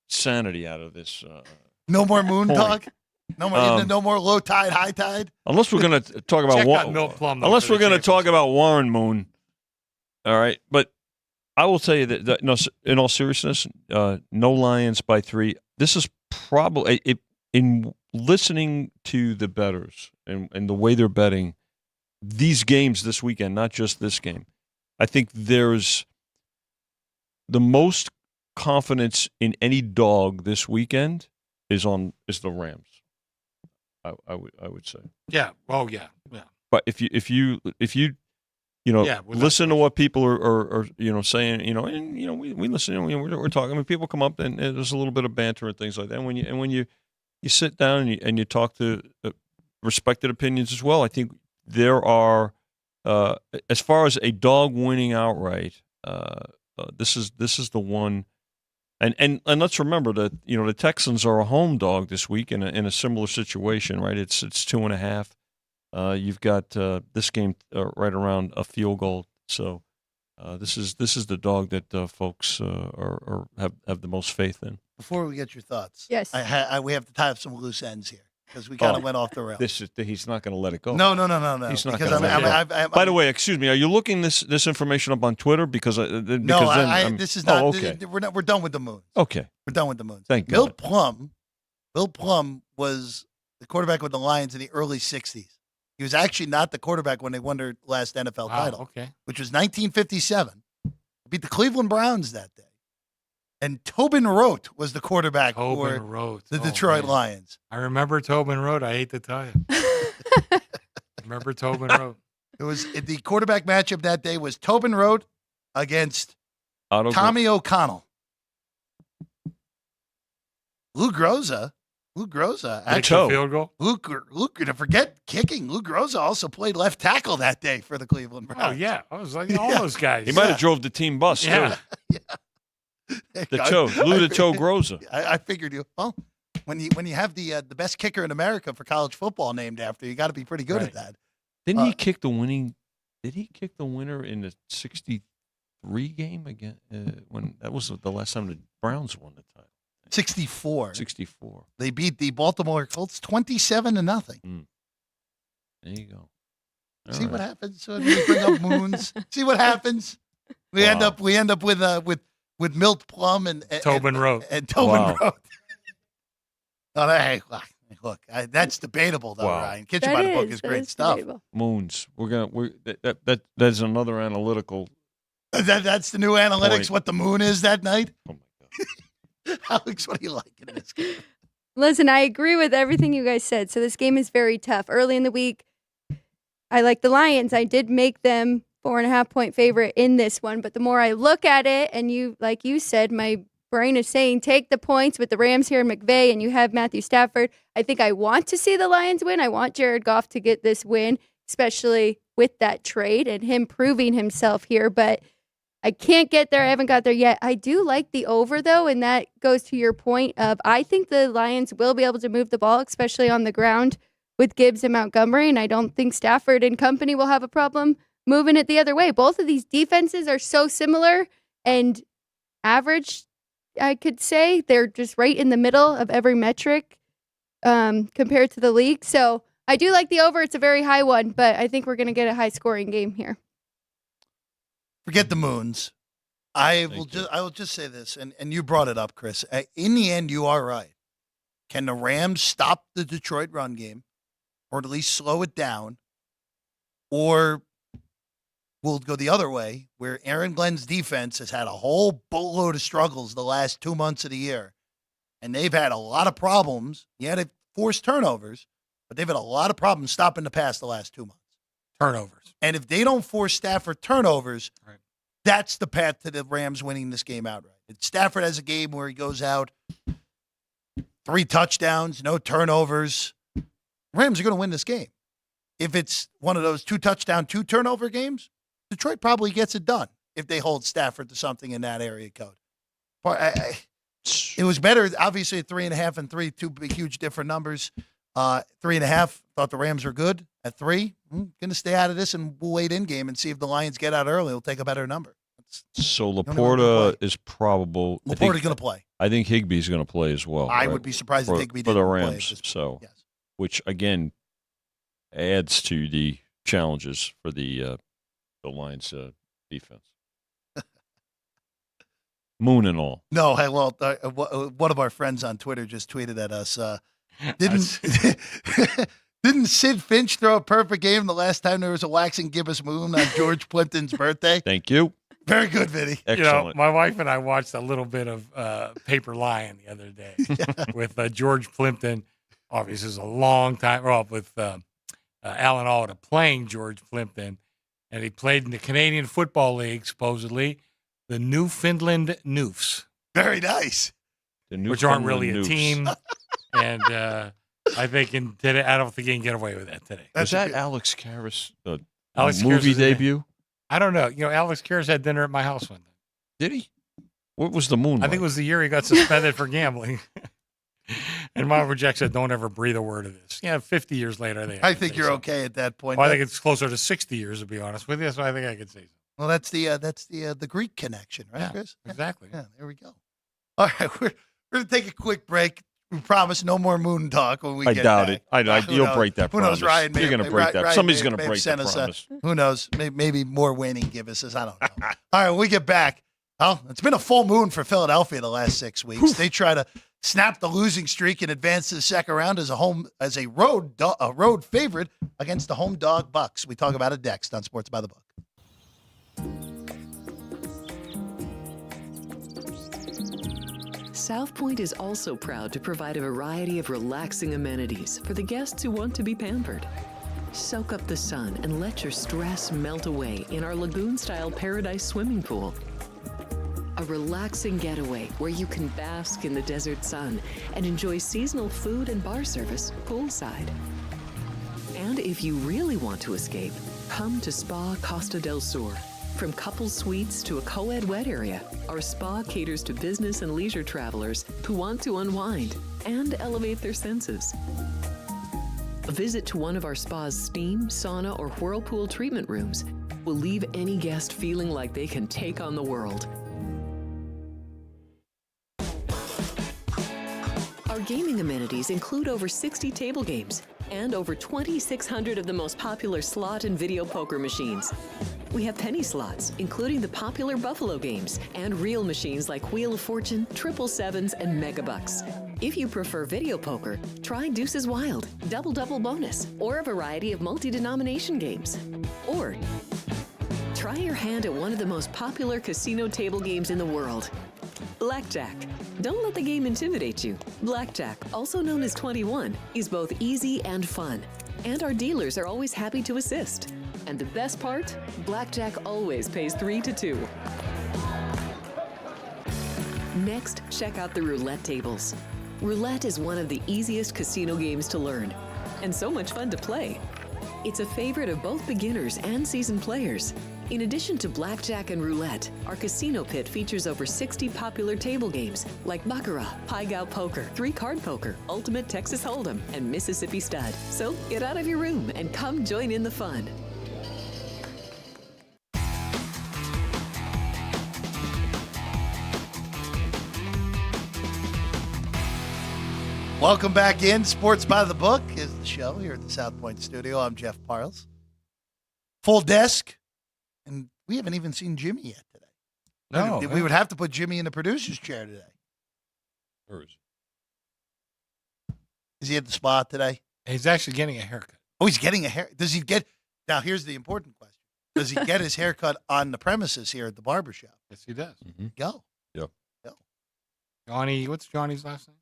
sanity out of this. No more moon point. talk. No more low tide, high tide. Unless we're going to talk about Check out Milt Plum, though, unless for we're the going to talk championship. about Warren Moon. All right, but I will tell you that no, in all seriousness, no Lions by 3. This is probably in listening to the bettors and the way they're betting these games this weekend, not just this game. I think there's the most confidence in any dog this weekend is the Rams. I would say. Yeah. Oh, yeah. Yeah. But if you Yeah, without listen to what people are saying, and we listen, we're talking. I mean, people come up and there's a little bit of banter and things like that. And when you sit down and you talk to respected opinions as well, I think there are as far as a dog winning outright, this is the one. And let's remember that the Texans are a home dog this week in a similar situation, right? It's 2.5. You've got this game right around a field goal, so this is the dog that folks have the most faith in. Before we get your thoughts, Yes. we have to tie up some loose ends here because we kind of went off the rails. He's not going to let it go. No. He's not because gonna let it go. By the way, excuse me, are you looking this information up on Twitter? Because this is not. okay. We're done with the moons. Okay. We're done with the moons. Thank Milt God. Plum was the quarterback with the Lions in the early '60s. He was actually not the quarterback when they won their last NFL title, Okay. which was 1957. Beat the Cleveland Browns that day. And Tobin Rote was the quarterback Tobin for Rote. the Oh, Detroit man. Lions. I remember Tobin Rote. I hate to tell you. Remember Tobin Rote. It was the quarterback matchup that day was Tobin Rote against Otto Tommy O'Connell. Lou Groza. Actual field goal. Luke, to forget kicking. Lou Groza also played left tackle that day for the Cleveland Browns. Oh yeah, I was like all those guys. He might have drove the team bus Yeah. too. Lou the Toe Groza. I figured when you have the best kicker in America for college football named after you, got to be pretty good at that. Didn't he kick the winning? Did he kick the winner in the '63 game again? When that was the last time the Browns won the title. 64. 64. They beat the Baltimore Colts 27-0. There you go. See what happens when we bring up moons. See what happens. We end up with Milt Plum and Tobin Rote. and Tobin Wow. Rote. Oh, hey, look, that's debatable though, Wow. Ryan. Kitchen by the Book is great stuff. Debatable. Moons. That's another analytical. That's the new analytics. Point. What the moon is that night. Oh my God. Alex, what do you like in this game? Listen, I agree with everything you guys said. So this game is very tough. Early in the week, I like the Lions. I did make them 4.5-point favorite in this one. But the more I look at it, and like you said, my brain is saying take the points with the Rams here in McVay, and you have Matthew Stafford. I think I want to see the Lions win. I want Jared Goff to get this win, especially with that trade and him proving himself here. But I can't get there. I haven't got there yet. I do like the over, though, and that goes to your point of I think the Lions will be able to move the ball, especially on the ground with Gibbs and Montgomery, and I don't think Stafford and company will have a problem moving it the other way. Both of these defenses are so similar and average, I could say. They're just right in the middle of every metric compared to the league. So I do like the over. It's a very high one, but I think we're going to get a high-scoring game here. Forget the moons. I will just say this, and you brought it up, Chris. In the end, you are right. Can the Rams stop the Detroit run game, or at least slow it down, or we'll go the other way, where Aaron Glenn's defense has had a whole boatload of struggles the last 2 months of the year, and they've had a lot of problems. Yeah, they've forced turnovers, but they've had a lot of problems stopping the pass the last 2 months. Turnovers. And if they don't force Stafford turnovers, Right. that's the path to the Rams winning this game outright. Stafford has a game where he goes out 3 touchdowns, no turnovers. Rams are going to win this game. If it's one of those 2 touchdown, 2 turnover games, Detroit probably gets it done. if they hold Stafford to something in that area code. It was better, obviously, at 3.5 and 3, two big, huge different numbers. 3.5, thought the Rams were good. At 3, going to stay out of this, and we'll wait in game and see if the Lions get out early. We'll take a better number. So Laporta is probable. Laporta's going to play. I think Higbee's going to play as well. I would be surprised if Higbee for didn't the play Rams. So, yes. which again adds to the challenges for the Lions defense. Moon and all. No, one of our friends on Twitter just tweeted at us. Didn't Sid Finch throw a perfect game the last time there was a waxing gibbous moon on George Plimpton's birthday? Thank you. Very good, Vinny. Excellent. My wife and I watched a little bit of Paper Lion the other day with George Plimpton. Obviously, it was a long time. Well, with Alan Alda playing George Plimpton, and he played in the Canadian Football League, supposedly, the Newfoundland Noofs. Very nice. Which aren't really a team. And I think today, I don't think he can get away with that today. Was that Alex Karras' Alex movie Karras' debut? I don't know. Alex Karras had dinner at my house one day. Did he? What was the moon? I think it was the year he got suspended for gambling. And Mama Jack said, "Don't ever breathe a word of this." Yeah, 50 years later, I think you're okay at that point. Well, I think it's closer to 60 years, to be honest with you. So I think I could say so. Well, that's the Greek connection, right, Yeah, Chris? exactly. Yeah, there we go. All right, we're going to take a quick break. We promise no more moon talk when we get doubt back. it. You'll break that Who promise. knows, Ryan? You're going to break that. Somebody's going to break that that promise. Who knows? Maybe more winning gibbouses. I don't know. All right, when we get back. Well, it's been a full moon for Philadelphia the last 6 weeks. They try to snap the losing streak and advance to the second round as a road favorite against the home dog Bucks. We talk about it next on Sports by the Book. South Point is also proud to provide a variety of relaxing amenities for the guests who want to be pampered. Soak up the sun and let your stress melt away in our lagoon-style paradise swimming pool. A relaxing getaway where you can bask in the desert sun and enjoy seasonal food and bar service poolside. And if you really want to escape, come to Spa Costa del Sur. From couple suites to a co-ed wet area, our spa caters to business and leisure travelers who want to unwind and elevate their senses. A visit to one of our spa's steam, sauna, or whirlpool treatment rooms will leave any guest feeling like they can take on the world. Our gaming amenities include over 60 table games and over 2,600 of the most popular slot and video poker machines. We have penny slots, including the popular Buffalo games, and real machines like Wheel of Fortune, Triple Sevens, and Megabucks. If you prefer video poker, try Deuces Wild, Double Double Bonus, or a variety of multi-denomination games. Or try your hand at one of the most popular casino table games in the world, Blackjack. Don't let the game intimidate you. Blackjack, also known as 21, is both easy and fun. And our dealers are always happy to assist. And the best part? Blackjack always pays 3 to 2. Next, check out the roulette tables. Roulette is one of the easiest casino games to learn, and so much fun to play. It's a favorite of both beginners and seasoned players. In addition to blackjack and roulette, our casino pit features over 60 popular table games like Baccarat, Pai-Gow Poker, 3-Card Poker, Ultimate Texas Hold'em, and Mississippi Stud. So get out of your room and come join in the fun. Welcome back in. Sports by the Book is the show here at the South Point studio. I'm Jeff Parles. Full desk, and we haven't even seen Jimmy yet today. No, we would have to put Jimmy in the producer's chair today. Where is Is he at the spa today? He's actually getting a haircut. Oh, he's getting a hair. Does he get? Now, here's the important question. Does he get his haircut on the premises here at the barbershop? Yes, he does. Mm-hmm. Go. Yep. Go. Johnny, what's Johnny's last name?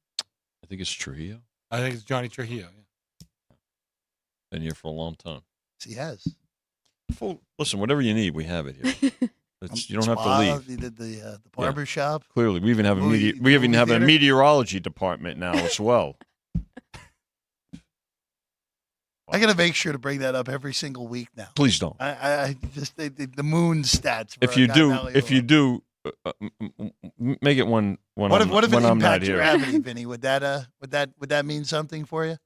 I think it's Trujillo. I think it's Johnny Trujillo. Yeah. Been here for a long time. Yes, he has. Listen, whatever you need, we have it here. You don't have to leave. He did the barber shop. Clearly, we even have a theater? meteorology department now as well. I got to make sure to bring that up every single week now. Please don't. I just the moon stats. For If our you guy do, Magliulo. make it one when What I'm, if when it I'm not impacts here. gravity, Vinny? Would that mean something for you?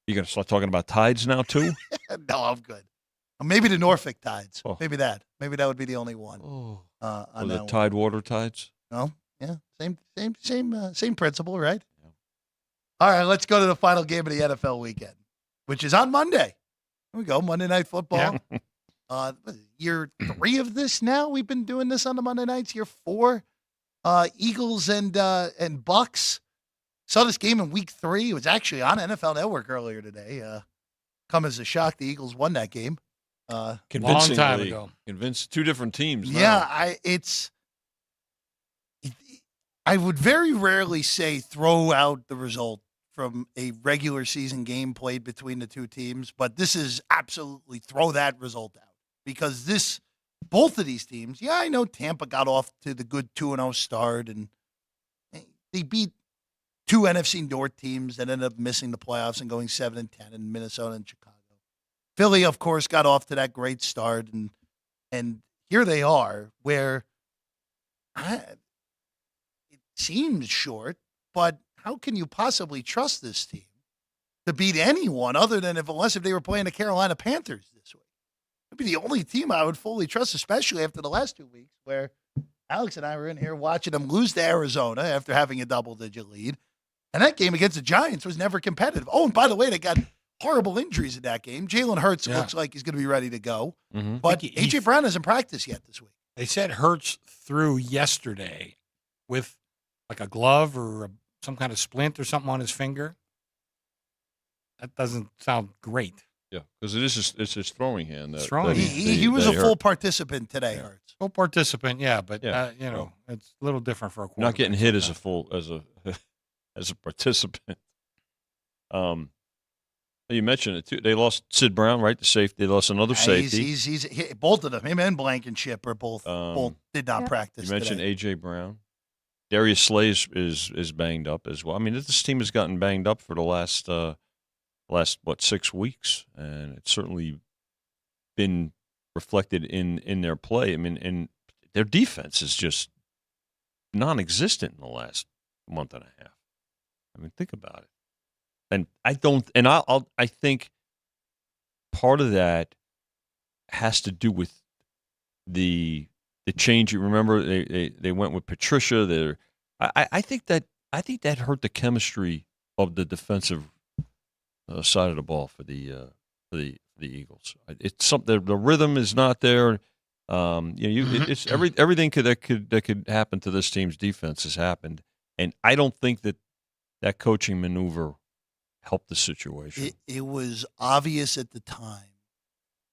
You gonna start talking about tides now too? No, I'm good. Maybe the Norfolk tides. Oh. Maybe that would be the only one. Oh, On the that tide water tides. one. No, yeah, same principle, right? Yeah. All right, let's go to the final game of the NFL weekend, which is on Monday. Here we go, Monday Night Football. Year 3 of this now. We've been doing this on the Monday nights. Year 4. Eagles and Bucks. Saw this game in week 3. It was actually on NFL Network earlier today. Come as a shock, the Eagles won that game. Long time ago. Convinced 2 different teams. Now. Yeah, I would very rarely say throw out the result from a regular season game played between the 2 teams, but this is absolutely throw that result out because both of these teams, yeah, I know Tampa got off to the good 2-0 start and they beat 2 NFC North teams that ended up missing the playoffs and going 7-10 in Minnesota and Chicago. Philly, of course, got off to that great start, and here they are, where it seems short, but how can you possibly trust this team to beat anyone other than unless they were playing the Carolina Panthers this week? It'd be the only team I would fully trust, especially after the last 2 weeks, where Alex and I were in here watching them lose to Arizona after having a double-digit lead, and that game against the Giants was never competitive. Oh, and by the way, they got horrible injuries in that game. Jalen Hurts looks like he's going to be ready to go. Mm-hmm. But A.J. Brown hasn't practiced yet this week. They said Hurts threw yesterday with like a glove or some kind of splint or something on his finger. That doesn't sound great. Yeah, because it's his throwing hand. He was a full participant today, Hurts. Full participant, but it's a little different for a quarterback. Not getting hit as a participant. You mentioned it too. They lost Sid Brown, right? The safety. They lost another safety. He's both of them. Him and Blankenship are both did not practice. You mentioned today. A.J. Brown. Darius Slay is banged up as well. I mean, this team has gotten banged up for the last 6 weeks, and it's certainly been reflected in their play. I mean, and their defense is just non-existent in the last month and a half. I mean, think about it. And I think part of that has to do with the change. You remember they went with Patricia. I think that hurt the chemistry of the defensive side of the ball for the Eagles. It's something. The rhythm is not there. It's everything that could happen to this team's defense has happened, and I don't think that coaching maneuver helped the situation. It was obvious at the time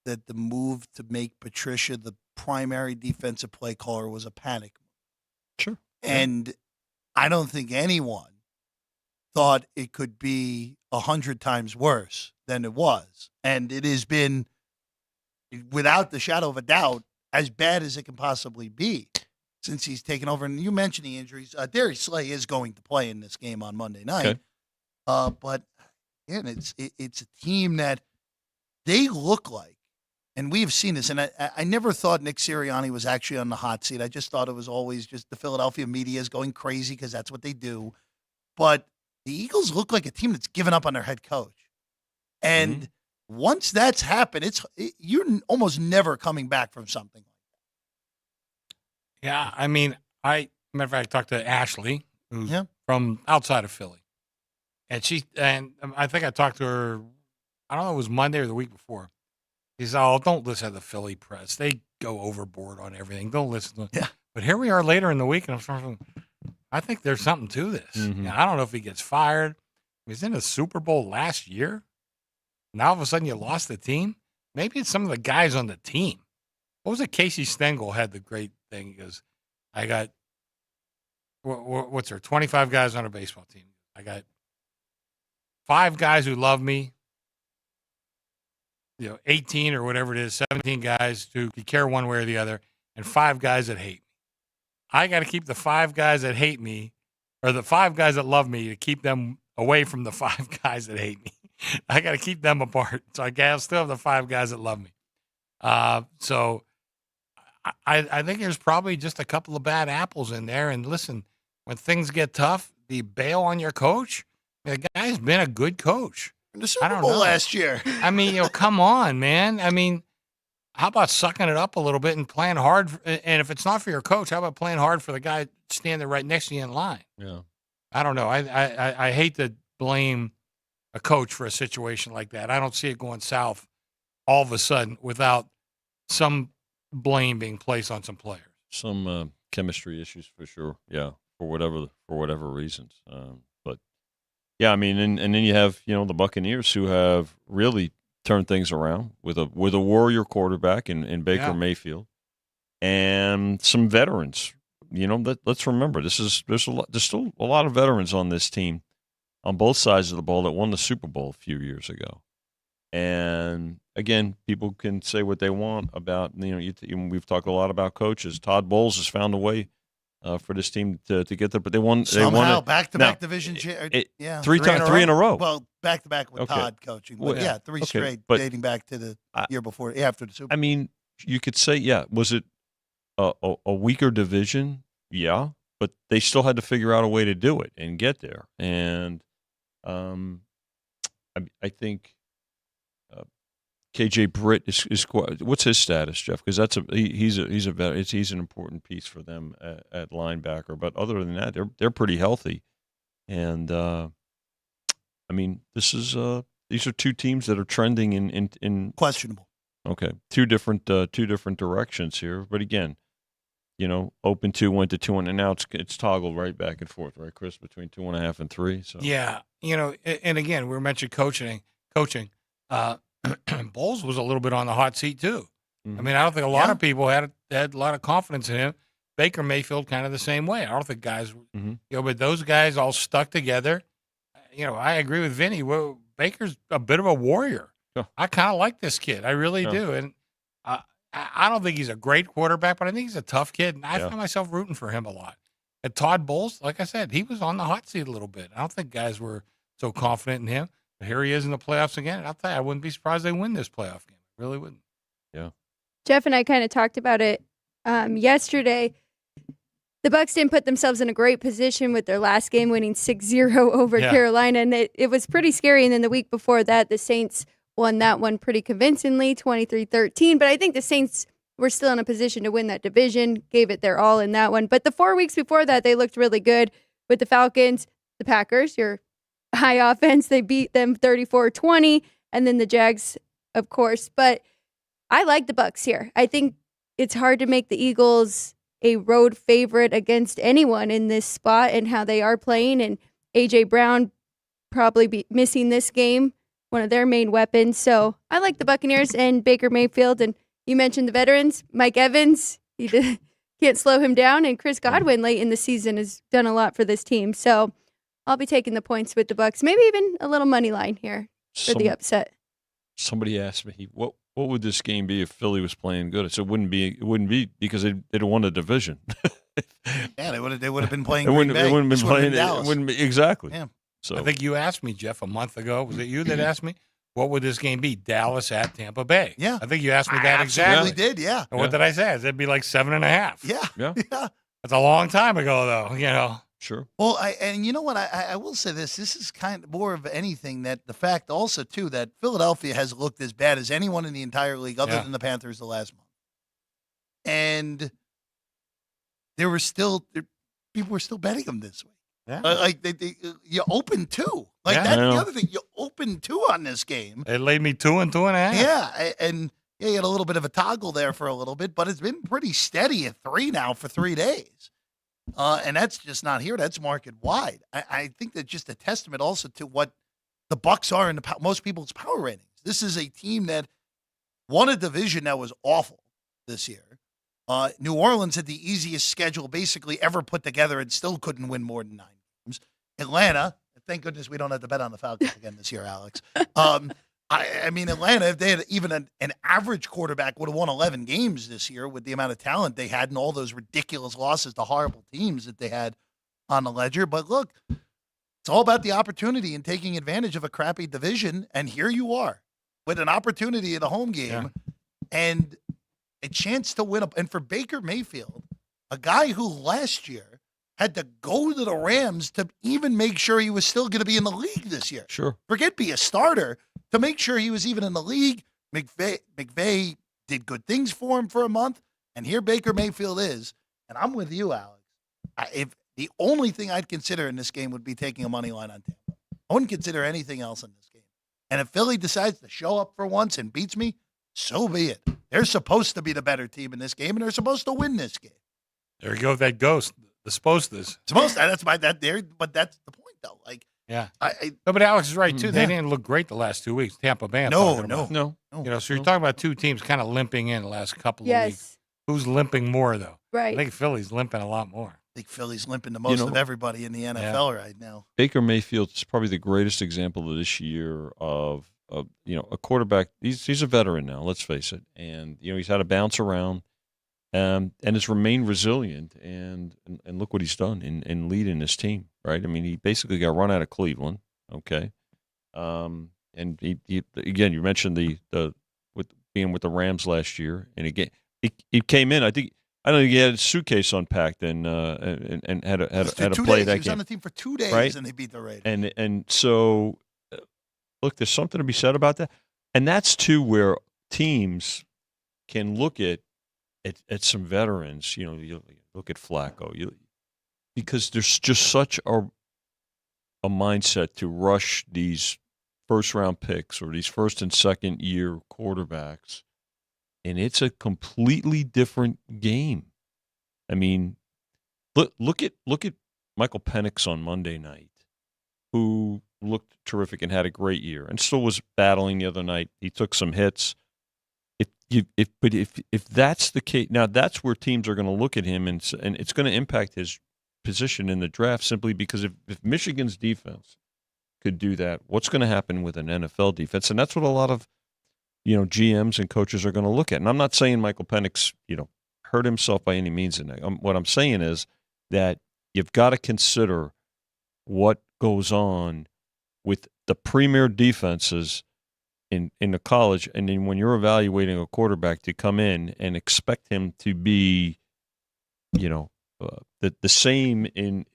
that the move to make Patricia the primary defensive play caller was a panic move. Sure. And I don't think anyone thought it could be 100 times worse than it was. And it has been, without the shadow of a doubt, as bad as it can possibly be since he's taken over. And you mentioned the injuries. Darius Slay is going to play in this game on Monday night. Okay. But again, it's a team that they look like, and we've seen this, and I never thought Nick Sirianni was actually on the hot seat. I just thought it was always just the Philadelphia media is going crazy because that's what they do. But the Eagles look like a team that's given up on their head coach. And once that's happened, you're almost never coming back from something like that. Yeah, I mean, matter of fact, I talked to Ashley, who's from outside of Philly. And I think I talked to her, I don't know, it was Monday or the week before. He said, don't listen to the Philly press. They go overboard on everything. Don't listen to them. Yeah. But here we are later in the week, and I'm thinking, I think there's something to this. Mm-hmm. I don't know if he gets fired. He was in the Super Bowl last year. Now all of a sudden you lost the team. Maybe it's some of the guys on the team. What was it? Casey Stengel had the great thing. He goes, I got, what's there, 25 guys on a baseball team. I got 5 guys who love me, 18 or whatever it is, 17 guys who could care one way or the other, and 5 guys that hate me. I got to keep the 5 guys that hate me, or the 5 guys that love me, to keep them away from the 5 guys that hate me. I got to keep them apart. So I still have the 5 guys that love me. So I think there's probably just a couple of bad apples in there. And listen, when things get tough, do you bail on your coach? The guy's been a good coach. In the Super Bowl last year. I mean, come on, man. I mean, how about sucking it up a little bit and playing hard? And if it's not for your coach, how about playing hard for the guy standing right next to you in line? Yeah. I don't know. I hate to blame a coach for a situation like that. I don't see it going south all of a sudden without some blame being placed on some players. Some chemistry issues for sure. Yeah, for whatever reasons. But yeah, I mean, and then you have the Buccaneers who have really turned things around with a warrior quarterback in Baker Mayfield and some veterans. Let's remember there's still a lot of veterans on this team on both sides of the ball that won the Super Bowl a few years ago. And again, people can say what they want about we've talked a lot about coaches. Todd Bowles has found a way for this team to get there, but they won back-to-back division. Three in a row. Well, back-to-back with Todd coaching, but three straight dating back to the year before, after the Super Bowl. I mean, you could say, was it a weaker division? Yeah, but they still had to figure out a way to do it and get there. And I think KJ Britt is what's his status, Jeff? Because he's a veteran. He's an important piece for them at linebacker. But other than that, they're pretty healthy. And I mean, these are two teams that are trending in questionable. Okay, two different directions here. But again, open 2 went to 2, and now it's toggled right back and forth, right, Chris, between 2.5 and 3. So yeah, and again, we mentioned coaching. Bowles was a little bit on the hot seat too. Mm-hmm. I mean, I don't think a lot of people had a lot of confidence in him. Baker Mayfield kind of the same way. I don't think guys, but those guys all stuck together. I agree with Vinny. Well, Baker's a bit of a warrior. Yeah. I kind of like this kid. I really do. And I don't think he's a great quarterback, but I think he's a tough kid. And I find myself rooting for him a lot. And Todd Bowles, like I said, he was on the hot seat a little bit. I don't think guys were so confident in him. But here he is in the playoffs again. I'll tell you, I wouldn't be surprised they win this playoff game. I really wouldn't. Yeah. Jeff and I kind of talked about it yesterday. The Bucs didn't put themselves in a great position with their last game, winning 6-0 over Carolina, and it was pretty scary. And then the week before that, the Saints won that one pretty convincingly, 23-13. But I think the Saints were still in a position to win that division, gave it their all in that one. But the 4 weeks before that, they looked really good with the Falcons, the Packers, your high offense. They beat them 34-20, and then the Jags, of course. But I like the Bucs here. I think it's hard to make the Eagles a road favorite against anyone in this spot and how they are playing. And A.J. Brown probably be missing this game, one of their main weapons. So I like the Buccaneers and Baker Mayfield. And you mentioned the veterans, Mike Evans. Can't slow him down. And Chris Godwin late in the season has done a lot for this team. So I'll be taking the points with the Bucs, maybe even a little money line here for the upset. Somebody asked me, what would this game be if Philly was playing good? I said, it wouldn't be because they'd won the division. Yeah, they would have been playing. They wouldn't have been playing. Dallas. It wouldn't be exactly. Yeah. So I think you asked me, Jeff, a month ago. Was it you that asked me? What would this game be? Dallas at Tampa Bay. Yeah. I think you asked me that I exactly. absolutely did, yeah. And what did I say? It'd be like 7.5. Yeah. That's a long time ago, though, Sure. Well, and you know what? I will say this. This is kind of more of anything that the fact also, too, that Philadelphia has looked as bad as anyone in the entire league other than the Panthers the last month. And people were still betting them this week. Yeah. You open 2. That's the other thing. You open 2 on this game. It laid me 2 and 2.5. Yeah, and you had a little bit of a toggle there for a little bit, but it's been pretty steady at 3 now for 3 days. And that's just not here. That's market wide. I think that's just a testament also to what the Bucs are in most people's power ratings. This is a team that won a division that was awful this year. New Orleans had the easiest schedule basically ever put together and still couldn't win more than 9 games. Atlanta, thank goodness we don't have to bet on the Falcons again this year, Alex. I mean, Atlanta, if they had even an average quarterback, would have won 11 games this year with the amount of talent they had and all those ridiculous losses to horrible teams that they had on the ledger. But look, It's all about the opportunity and taking advantage of a crappy division. And here you are with an opportunity at a home game and a chance to win. And for Baker Mayfield, a guy who last year had to go to the Rams to even make sure he was still going to be in the league this year. Sure. Forget be a starter, to make sure he was even in the league. McVay did good things for him for a month, and here Baker Mayfield is. And I'm with you, Alex. If the only thing I'd consider in this game would be taking a money line on Tampa. I wouldn't consider anything else in this game. And if Philly decides to show up for once and beats me, so be it. They're supposed to be the better team in this game, and they're supposed to win this game. There you go, that ghost. The supposed is. Supposed to, that's my that there, but that's the point though. Like, Yeah. I No, but Alex is right, too. They Yeah. didn't look great the last 2 weeks. Tampa Bay. I'm No, talking no. about. No. You know, so you're talking about two teams kind of limping in the last couple of weeks. Yes. Who's limping more, though? Right. I think Philly's limping a lot more. think Philly's limping the most of everybody in the NFL right now. Baker Mayfield is probably the greatest example of this year of a quarterback. He's a veteran now, let's face it, and he's had to bounce around, and has remained resilient. And look what he's done in leading his team. Right? I mean, he basically got run out of Cleveland. Okay, and he again, you mentioned the with being with the Rams last year, and again he came in. I don't think he had his suitcase unpacked and had to play that He was game. on the team for 2 days, Right? and they beat the Raiders. And so, look, there's something to be said about that, and that's too where teams can look at some veterans. You look at Flacco, because there's just such a mindset to rush these first round picks or these first and second year quarterbacks. And it's a completely different game. I mean, look at Michael Penix on Monday night, who looked terrific and had a great year, and still was battling the other night. He took some hits. If that's the case, now that's where teams are going to look at him, and it's going to impact his position in the draft simply because if Michigan's defense could do that, what's going to happen with an NFL defense? And that's what a lot of GMs and coaches are going to look at. And I'm not saying Michael Penix, hurt himself by any means in that. What I'm saying is that you've got to consider what goes on with the premier defenses in the college, and then when you're evaluating a quarterback to come in and expect him to be, the same in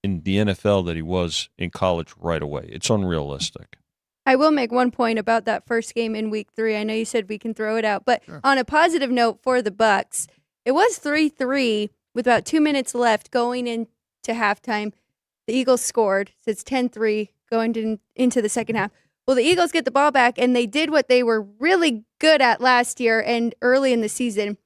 the NFL that he was in college right away. It's unrealistic. I will make one point about that first game in week 3. I know you said we can throw it out, but on a positive note for the Bucs, it was 3-3 with about 2 minutes left going into halftime. The Eagles scored, so it's 10-3 going into the second half. Well, the Eagles get the ball back, and they did what they were really good at last year and early in the season.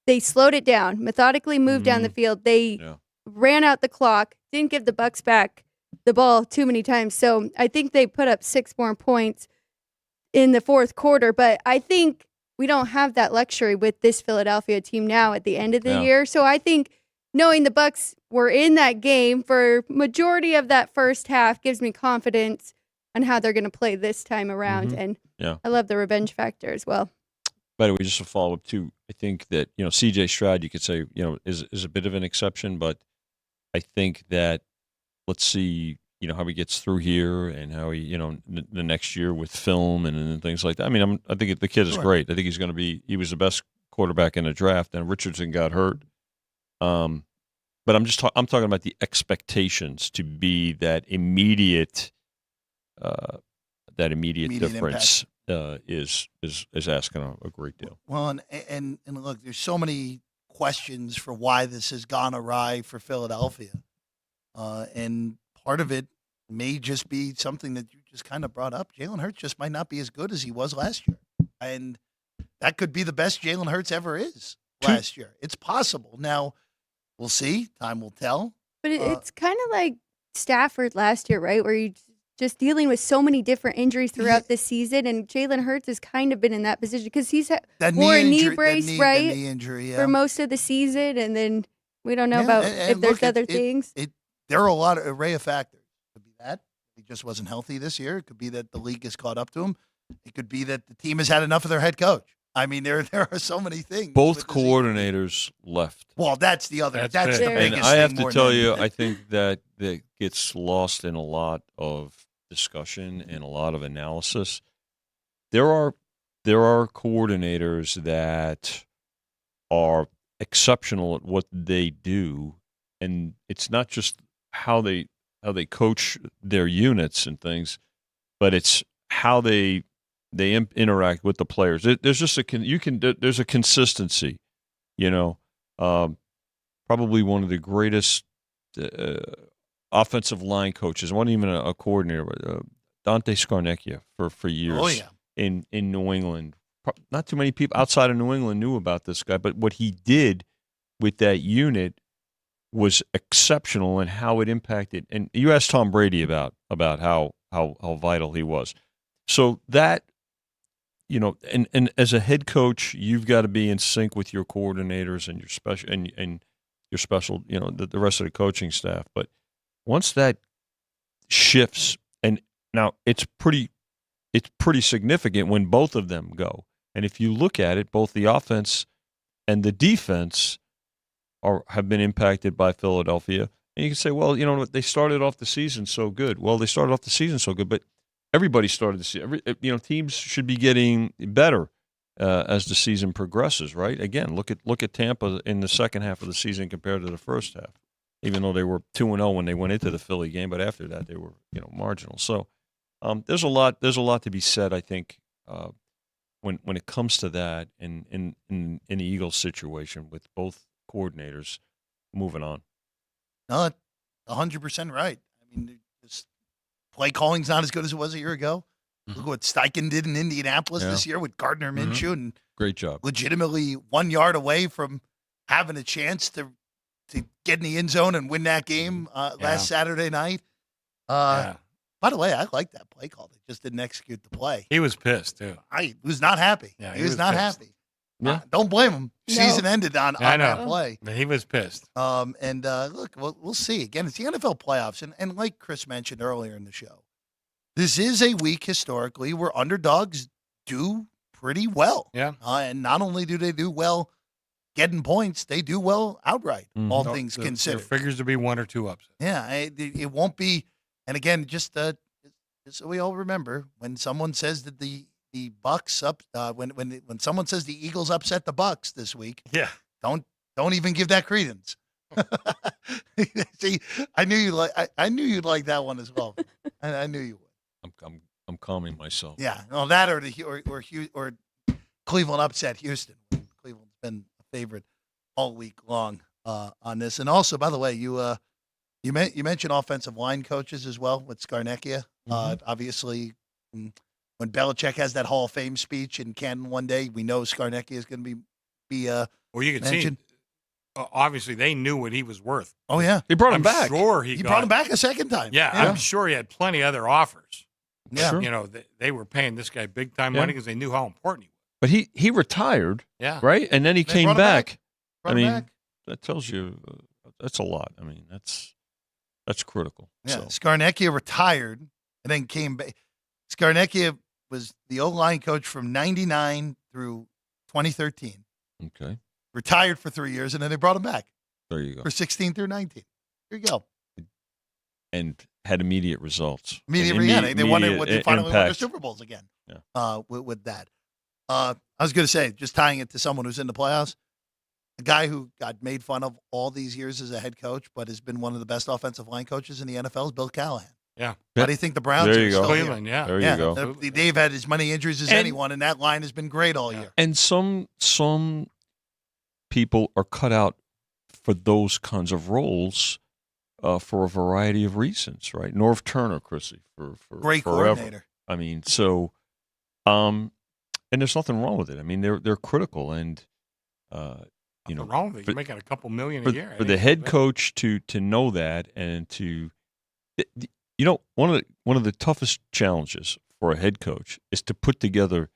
They slowed it down, methodically moved down the field. They ran out the clock, didn't give the Bucs back the ball too many times. So I think they put up 6 more points in the fourth quarter. But I think we don't have that luxury with this Philadelphia team now at the end of the year. So I think knowing the Bucs were in that game for majority of that first half gives me confidence on how they're going to play this time around. And I love the revenge factor as well. By the way, just a follow-up too, I think that, C.J. Stroud, you could say, is a bit of an exception, but I think that let's see, how he gets through here and how he, the next year with film and things like that. I mean, I think the kid is great. I think he's going to be. He was the best quarterback in the draft, and Richardson got hurt. But I'm talking about the expectations to be that immediate difference is asking a great deal. Well, and look, there's so many questions for why this has gone awry for Philadelphia. And part of it may just be something that you just kind of brought up. Jalen Hurts just might not be as good as he was last year. And that could be the best Jalen Hurts ever is last year. It's possible. Now, we'll see. Time will tell. But it's kind of like Stafford last year, right? Where you just dealing with so many different injuries throughout the season. And Jalen Hurts has kind of been in that position because he's wore a knee brace, right? Knee injury, for most of the season. And then we don't know about if there's other things. There are a lot of array of factors. It could be that he just wasn't healthy this year. It could be that the league has caught up to him. It could be that the team has had enough of their head coach. I mean, there are so many things. Both with this Eagles. coordinators left. Well, that's the other. That's That's big. the And biggest And thing. I have to more tell than you, anything. I think that gets lost in a lot of discussion and a lot of analysis. There are coordinators that are exceptional at what they do, and it's not just how they coach their units and things, but it's how they interact with the players. There's just there's a consistency, probably one of the greatest offensive line coaches, wasn't even a coordinator, but Dante Scarnecchia for years. Oh yeah. In New England. Not too many people outside of New England knew about this guy, but what he did with that unit was exceptional and how it impacted. And you asked Tom Brady about how vital he was. So that, and as a head coach, you've got to be in sync with your coordinators and your special and your special, the rest of the coaching staff. But once that shifts, and now it's pretty significant when both of them go. And if you look at it, both the offense and the defense have been impacted by Philadelphia. And you can say, well, they started off the season so good. Well, they started off the season so good, but everybody started the season. Teams should be getting better as the season progresses, right? Again, look at Tampa in the second half of the season compared to the first half, even though they were 2-0 when they went into the Philly game, but after that they were marginal. So there's a lot to be said, I think, when it comes to that in the Eagles situation with both coordinators moving on. No, 100% right. I mean, just play calling's not as good as it was a year ago. Mm-hmm. Look what Steichen did in Indianapolis this year with Gardner Minshew, and Great job. legitimately 1 yard away from having a chance to get in the end zone and win that game last Saturday night. By the way, I like that play call. They just didn't execute the play. He was pissed too. I was not happy. Yeah, he was not pissed. happy. Yeah. Don't blame him. No. Season ended on I know. that play. But he was pissed. And look, we'll see. Again, it's the NFL playoffs. And like Chris mentioned earlier in the show, this is a week historically where underdogs do pretty well. Yeah. And not only do they do well getting points, they do well outright, all So things there considered. figures to be 1 or 2 upsets. Yeah, it won't be. And again, just so we all remember, when someone says that the Bucks when someone says the Eagles upset the Bucks this week, Yeah. don't even give that credence. See, I knew you'd like that one as well. I knew you would. I'm calming myself. Yeah, well, that or Cleveland upset Houston. Cleveland's been a favorite all week long on this. And also, by the way, you mentioned offensive line coaches as well with Scarnecchia. Obviously, when Belichick has that Hall of Fame speech in Canton one day, we know Scarnecchia is going to be Well, you can mentioned. see. Obviously, they knew what he was worth. Oh yeah, They brought him I'm back. sure he brought him back a second time. Yeah, I'm sure he had plenty other offers. Yeah. Sure. They were paying this guy big time Yeah. money because they knew how important he was. But he retired, Yeah. right? And then he They came brought him back. Brought I him mean, back. that tells you that's a lot. I mean, that's critical. Yeah, So. Scarnecchia retired and then came back. Scarnecchia was the O-line coach from 99 through 2013. Okay, Retired for 3 years, and then they brought him back there you go. for 16 through 19. Here you go. And had immediate results. Immediately, And they won it. immediate They finally won their impact. Super Bowls again. Yeah. With that, I was going to say, just tying it to someone who's in the playoffs, a guy who got made fun of all these years as a head coach, but has been one of the best offensive line coaches in the NFL is Bill Callahan. Yeah. Why do you think the Browns There are you go. still here? Cleveland, yeah. There Yeah, you go. they've had as many injuries as And- anyone, and that line has been great all year. And some people are cut out for those kinds of roles for a variety of reasons, right? Norv Turner, Chrissy, for Great forever. coordinator. I mean, so, and there's nothing wrong with it. I mean, they're critical, and Nothing wrong with it. but- You're making a couple million for, a year. for the head coach to know that, and to, one of the toughest challenges for a head coach is to put together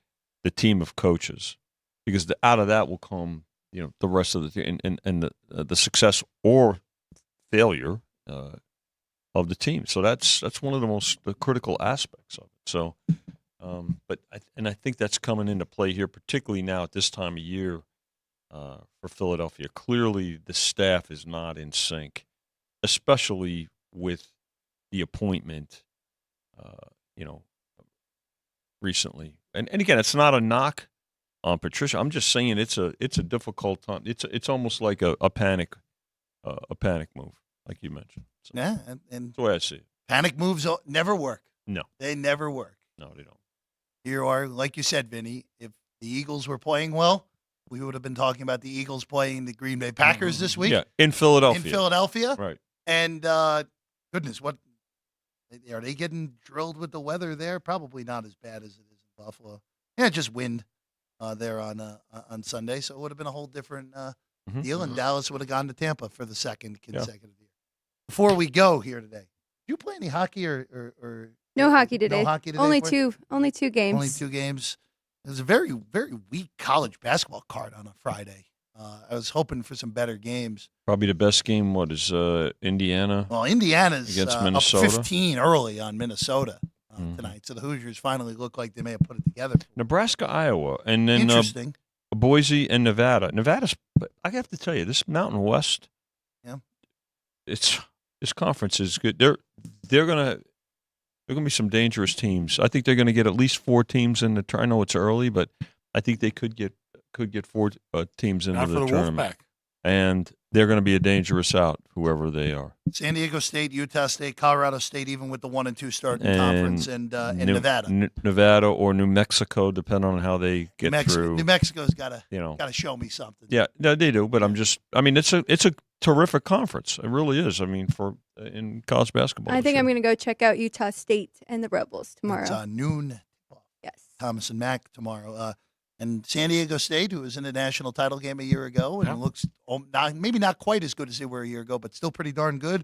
the team of coaches, because out of that will come the rest of the team and the success or failure of the team. So that's one of the most critical aspects of it. So But I think that's coming into play here, particularly now at this time of year for Philadelphia. Clearly, the staff is not in sync, especially with the appointment, recently. And again, it's not a knock on Patricia. I'm just saying it's a difficult time. It's almost like a panic move, like you mentioned. So Yeah, and that's the way I see it. panic moves never work. No, They never work. no, they don't. Here are, like you said, Vinny, if the Eagles were playing well, we would have been talking about the Eagles playing the Green Bay Packers this week Yeah, in Philadelphia. in Philadelphia. Right. And goodness, what are they getting drilled with the weather there? Probably not as bad as it is in Buffalo. Yeah, just wind there on Sunday, so it would have been a whole different deal. And Dallas would have gone to Tampa for the second consecutive year. Before we go here today, did you play any hockey or No hockey today. No hockey today. Only for you? two games. Only 2 games. It was a very, very weak college basketball card on a Friday. I was hoping for some better games. Probably the best game. What is Indiana? Well, Indiana's Against up Minnesota? 15 early on Minnesota tonight, so the Hoosiers finally look like they may have put it together. Nebraska, Iowa, and then Interesting. Boise and Nevada. Nevada's. I have to tell you, this Mountain West. Yeah. This conference is good. They're gonna be some dangerous teams. I think they're gonna get at least 4 teams in the. I know it's early, but I think they could get 4 teams into Not for the the tournament, Wolfpack. and they're going to be a dangerous out, whoever they are. San Diego State, Utah State, Colorado State, even with the 1 and 2 starting And conference, and Nevada. Nevada or New Mexico, depending on how they get through. New Mexico's got to You know, show me something. yeah, no, they do. But it's a terrific conference. It really is. I mean, in college basketball, I think I'm going to go check out Utah State and the Rebels tomorrow. It's noon. Yes. Thomas and Mack tomorrow. And San Diego State, who was in the national title game a year ago and looks maybe not quite as good as they were a year ago, but still pretty darn good.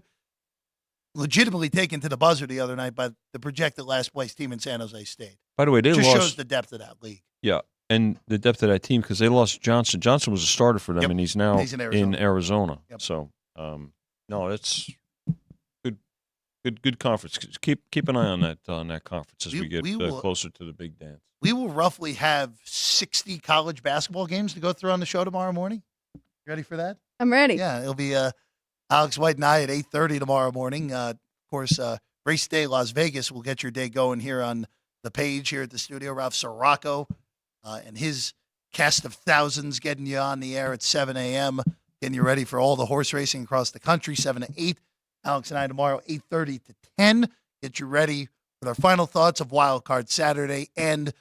Legitimately taken to the buzzer the other night by the projected last place team in San Jose State. By the way, they Just lost. shows the depth of that league. Yeah, and the depth of that team because they lost Johnson. Johnson was a starter for them, Yep. and he's now He's in Arizona. Yep. So, no, it's good conference. Keep an eye on that conference as we get closer to the big dance. We will roughly have 60 college basketball games to go through on the show tomorrow morning. You ready for that? I'm ready. Yeah, it'll be Alex White and I at 8:30 tomorrow morning. Of course, Race Day Las Vegas will get your day going here on the page here at the studio. Ralph Sirocco and his cast of thousands getting you on the air at 7 a.m., getting you ready for all the horse racing across the country, 7 to 8. Alex and I tomorrow, 8:30 to 10. Get you ready with our final thoughts of Wild Card Saturday and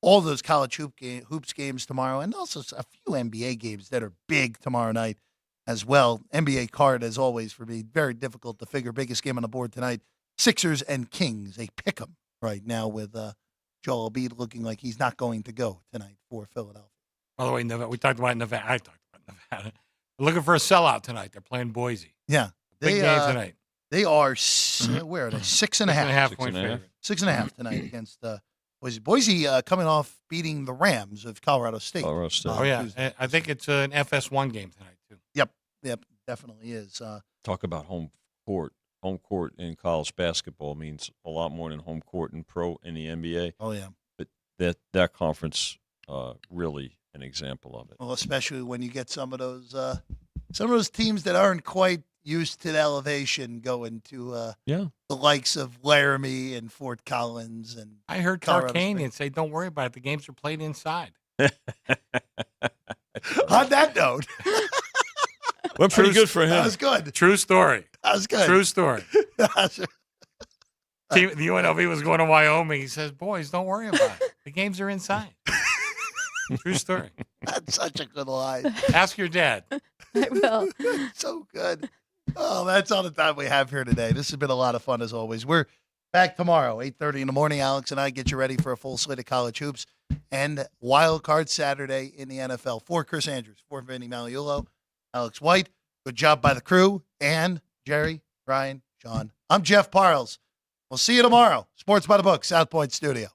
all those college hoops games tomorrow, and also a few NBA games that are big tomorrow night as well. NBA card, as always, for me, very difficult to figure. Biggest game on the board tonight, Sixers and Kings. They pick 'em right now with Joel Embiid looking like he's not going to go tonight for Philadelphia. By the way, we talked about Nevada. I talked about Nevada. They're looking for a sellout tonight. They're playing Boise. Yeah. Big game tonight. They are, where are they? 6.5. 6.5 point favorite. 6.5 tonight against Boise. Boise coming off beating the Rams of Colorado State. Oh, yeah. Tuesday. I think it's an FS1 game tonight, too. Yep, definitely is. Talk about home court. Home court in college basketball means a lot more than home court in the NBA. Oh, yeah. But that conference really an example of it. Well, especially when you get some of those teams that aren't quite used to the elevation going to the likes of Laramie and Fort Collins. And I heard Colorado Tarkanian say, don't worry about it. The games are played inside. On that note, Went pretty good for him. that was good. True story. That was good. True story. The UNLV was going to Wyoming. He says, boys, don't worry about it. The games are inside. True story. That's such a good line. Ask your dad. I will. So good. Oh, that's all the time we have here today. This has been a lot of fun as always. We're back tomorrow, 8:30 in the morning. Alex and I get you ready for a full slate of college hoops and Wild Card Saturday in the NFL. For Chris Andrews, for Vinny Magliulo, Alex White. Good job by the crew. And Jerry, Ryan, Sean. I'm Jeff Parles. We'll see you tomorrow. Sports by the Book, South Point Studio.